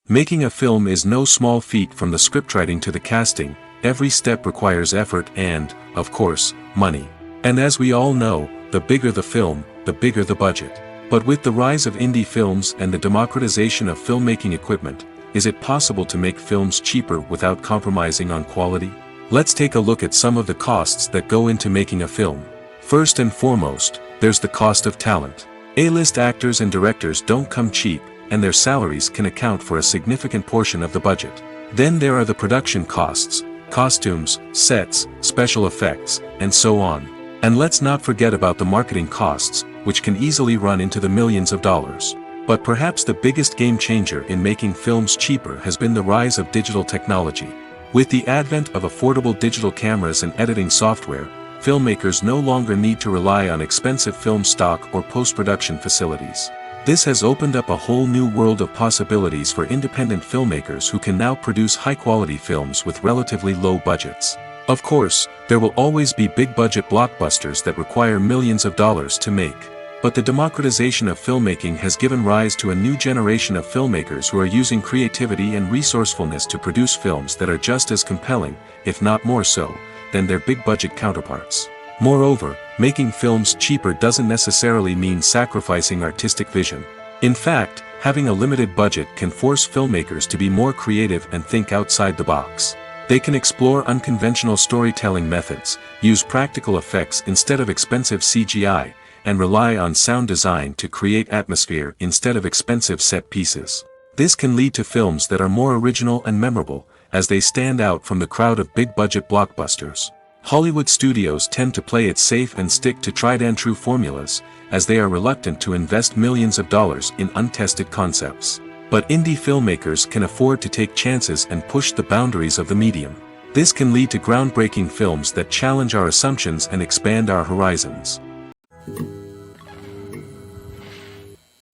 Making a film is no small feat. From the scriptwriting to the casting, every step requires effort and, of course, money. And as we all know, the bigger the film, the bigger the budget. But with the rise of indie films and the democratization of filmmaking equipment, is it possible to make films cheaper without compromising on quality? Let's take a look at some of the costs that go into making a film. First and foremost, there's the cost of talent. A-list actors and directors don't come cheap, and their salaries can account for a significant portion of the budget. Then there are the production costs, costumes, sets, special effects, and so on. And let's not forget about the marketing costs, which can easily run into the millions of dollars. But perhaps the biggest game changer in making films cheaper has been the rise of digital technology. With the advent of affordable digital cameras and editing software, filmmakers no longer need to rely on expensive film stock or post-production facilities. This has opened up a whole new world of possibilities for independent filmmakers who can now produce high-quality films with relatively low budgets. Of course, there will always be big-budget blockbusters that require millions of dollars to make. But the democratization of filmmaking has given rise to a new generation of filmmakers who are using creativity and resourcefulness to produce films that are just as compelling, if not more so, than their big-budget counterparts. Moreover, making films cheaper doesn't necessarily mean sacrificing artistic vision. In fact, having a limited budget can force filmmakers to be more creative and think outside the box. They can explore unconventional storytelling methods, use practical effects instead of expensive CGI, and rely on sound design to create atmosphere instead of expensive set pieces. This can lead to films that are more original and memorable, as they stand out from the crowd of big-budget blockbusters. Hollywood studios tend to play it safe and stick to tried-and-true formulas, as they are reluctant to invest millions of dollars in untested concepts. But indie filmmakers can afford to take chances and push the boundaries of the medium. This can lead to groundbreaking films that challenge our assumptions and expand our horizons.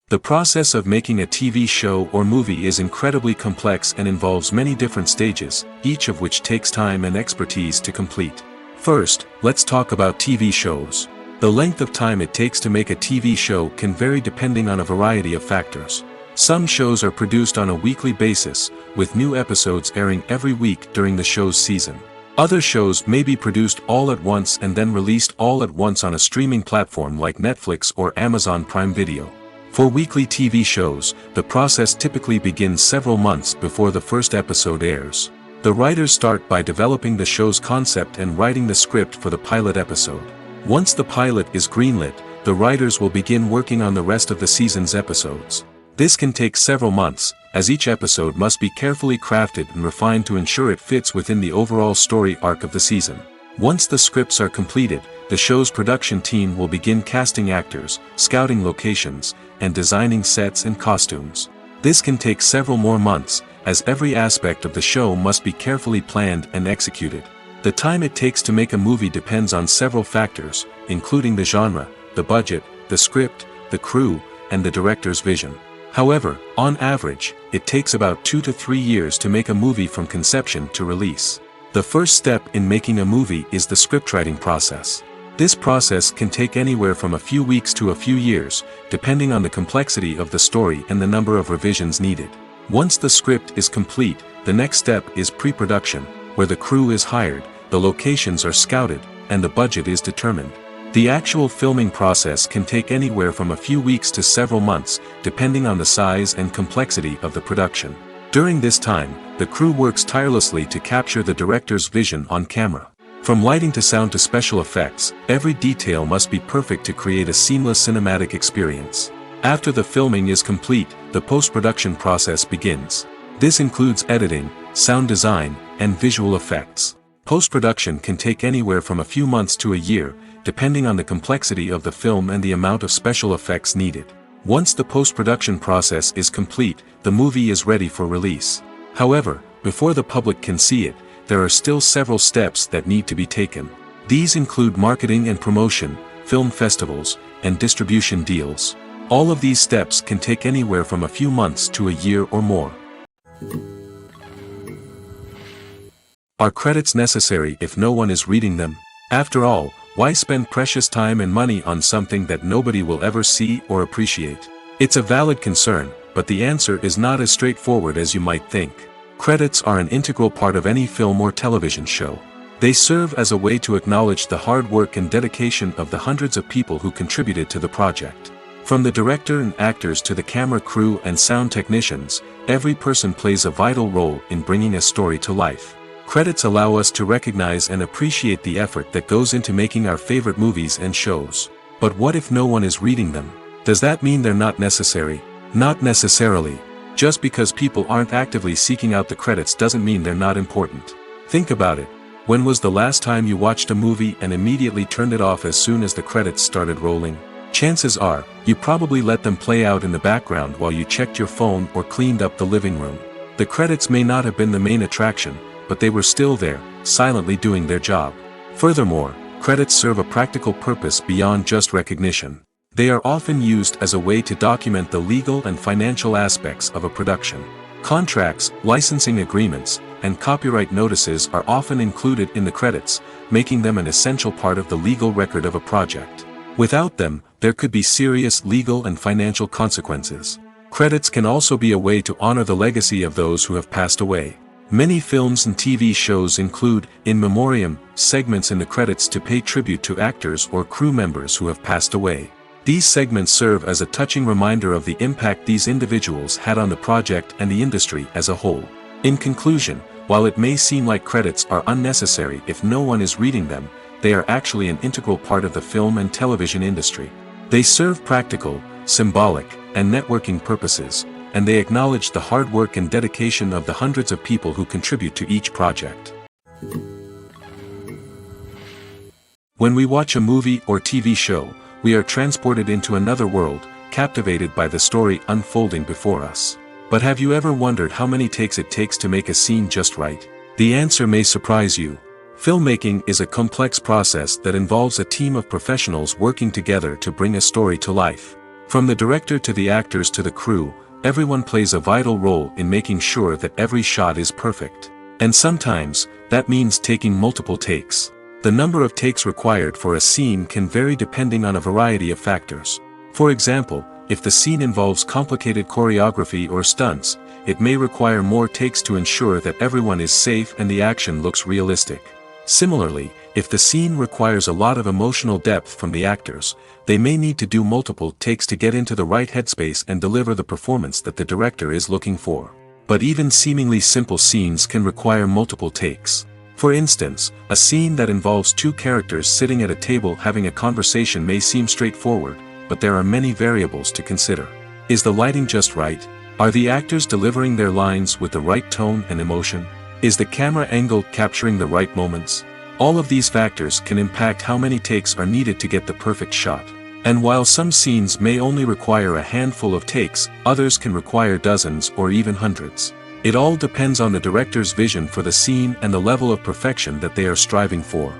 The process of making a TV show or movie is incredibly complex and involves many different stages, each of which takes time and expertise to complete. First, let's talk about TV shows. The length of time it takes to make a TV show can vary depending on a variety of factors. Some shows are produced on a weekly basis, with new episodes airing every week during the show's season. Other shows may be produced all at once and then released all at once on a streaming platform like Netflix or Amazon Prime Video. For weekly TV shows, the process typically begins several months before the first episode airs. The writers start by developing the show's concept and writing the script for the pilot episode. Once the pilot is greenlit, the writers will begin working on the rest of the season's episodes. This can take several months, as each episode must be carefully crafted and refined to ensure it fits within the overall story arc of the season. Once the scripts are completed, the show's production team will begin casting actors, scouting locations, and designing sets and costumes. This can take several more months, as every aspect of the show must be carefully planned and executed. The time it takes to make a movie depends on several factors, including the genre, the budget, the script, the crew, and the director's vision. However, on average, it takes about 2 to 3 years to make a movie from conception to release. The first step in making a movie is the scriptwriting process. This process can take anywhere from a few weeks to a few years, depending on the complexity of the story and the number of revisions needed. Once the script is complete, the next step is pre-production, where the crew is hired, the locations are scouted, and the budget is determined. The actual filming process can take anywhere from a few weeks to several months, depending on the size and complexity of the production. During this time, the crew works tirelessly to capture the director's vision on camera. From lighting to sound to special effects, every detail must be perfect to create a seamless cinematic experience. After the filming is complete, the post-production process begins. This includes editing, sound design, and visual effects. Post-production can take anywhere from a few months to a year, depending on the complexity of the film and the amount of special effects needed. Once the post-production process is complete, the movie is ready for release. However, before the public can see it, there are still several steps that need to be taken. These include marketing and promotion, film festivals, and distribution deals. All of these steps can take anywhere from a few months to a year or more. Are credits necessary if no one is reading them? After all, why spend precious time and money on something that nobody will ever see or appreciate? It's a valid concern, but the answer is not as straightforward as you might think. Credits are an integral part of any film or television show. They serve as a way to acknowledge the hard work and dedication of the hundreds of people who contributed to the project. From the director and actors to the camera crew and sound technicians, every person plays a vital role in bringing a story to life. Credits allow us to recognize and appreciate the effort that goes into making our favorite movies and shows. But what if no one is reading them? Does that mean they're not necessary? Not necessarily. Just because people aren't actively seeking out the credits doesn't mean they're not important. Think about it. When was the last time you watched a movie and immediately turned it off as soon as the credits started rolling? Chances are, you probably let them play out in the background while you checked your phone or cleaned up the living room. The credits may not have been the main attraction, but they were still there, silently doing their job. Furthermore, credits serve a practical purpose beyond just recognition. They are often used as a way to document the legal and financial aspects of a production. Contracts, licensing agreements, and copyright notices are often included in the credits, making them an essential part of the legal record of a project. Without them, there could be serious legal and financial consequences. Credits can also be a way to honor the legacy of those who have passed away. Many films and TV shows include, in memoriam, segments in the credits to pay tribute to actors or crew members who have passed away. These segments serve as a touching reminder of the impact these individuals had on the project and the industry as a whole. In conclusion, while it may seem like credits are unnecessary if no one is reading them, they are actually an integral part of the film and television industry. They serve practical, symbolic, and networking purposes, and they acknowledge the hard work and dedication of the hundreds of people who contribute to each project. When we watch a movie or TV show, we are transported into another world, captivated by the story unfolding before us. But have you ever wondered how many takes it takes to make a scene just right? The answer may surprise you. Filmmaking is a complex process that involves a team of professionals working together to bring a story to life. From the director to the actors to the crew, everyone plays a vital role in making sure that every shot is perfect. And sometimes, that means taking multiple takes. The number of takes required for a scene can vary depending on a variety of factors. For example, if the scene involves complicated choreography or stunts, it may require more takes to ensure that everyone is safe and the action looks realistic. Similarly, if the scene requires a lot of emotional depth from the actors, they may need to do multiple takes to get into the right headspace and deliver the performance that the director is looking for. But even seemingly simple scenes can require multiple takes. For instance, a scene that involves two characters sitting at a table having a conversation may seem straightforward, but there are many variables to consider. Is the lighting just right? Are the actors delivering their lines with the right tone and emotion? Is the camera angle capturing the right moments? All of these factors can impact how many takes are needed to get the perfect shot. And while some scenes may only require a handful of takes, others can require dozens or even hundreds. It all depends on the director's vision for the scene and the level of perfection that they are striving for.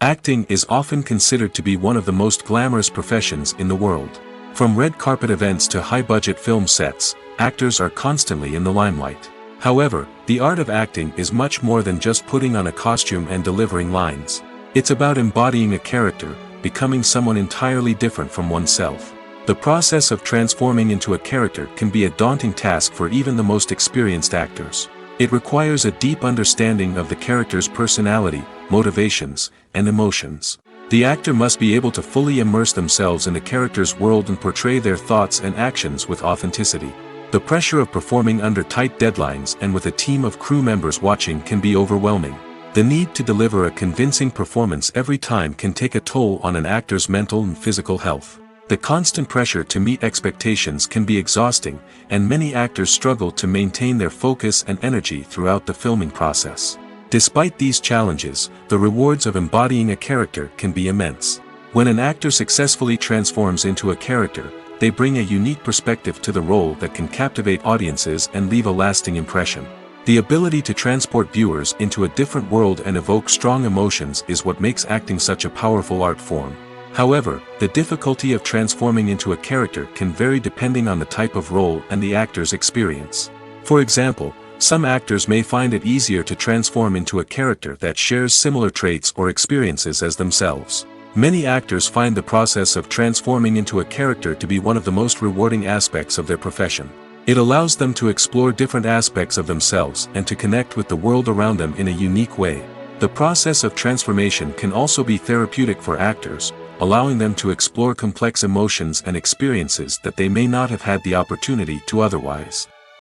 Acting is often considered to be one of the most glamorous professions in the world. From red carpet events to high-budget film sets, actors are constantly in the limelight. However, the art of acting is much more than just putting on a costume and delivering lines. It's about embodying a character, becoming someone entirely different from oneself. The process of transforming into a character can be a daunting task for even the most experienced actors. It requires a deep understanding of the character's personality, motivations, and emotions. The actor must be able to fully immerse themselves in the character's world and portray their thoughts and actions with authenticity. The pressure of performing under tight deadlines and with a team of crew members watching can be overwhelming. The need to deliver a convincing performance every time can take a toll on an actor's mental and physical health. The constant pressure to meet expectations can be exhausting, and many actors struggle to maintain their focus and energy throughout the filming process. Despite these challenges, the rewards of embodying a character can be immense. When an actor successfully transforms into a character, they bring a unique perspective to the role that can captivate audiences and leave a lasting impression. The ability to transport viewers into a different world and evoke strong emotions is what makes acting such a powerful art form. However, the difficulty of transforming into a character can vary depending on the type of role and the actor's experience. For example, some actors may find it easier to transform into a character that shares similar traits or experiences as themselves. Many actors find the process of transforming into a character to be one of the most rewarding aspects of their profession. It allows them to explore different aspects of themselves and to connect with the world around them in a unique way. The process of transformation can also be therapeutic for actors, allowing them to explore complex emotions and experiences that they may not have had the opportunity to otherwise.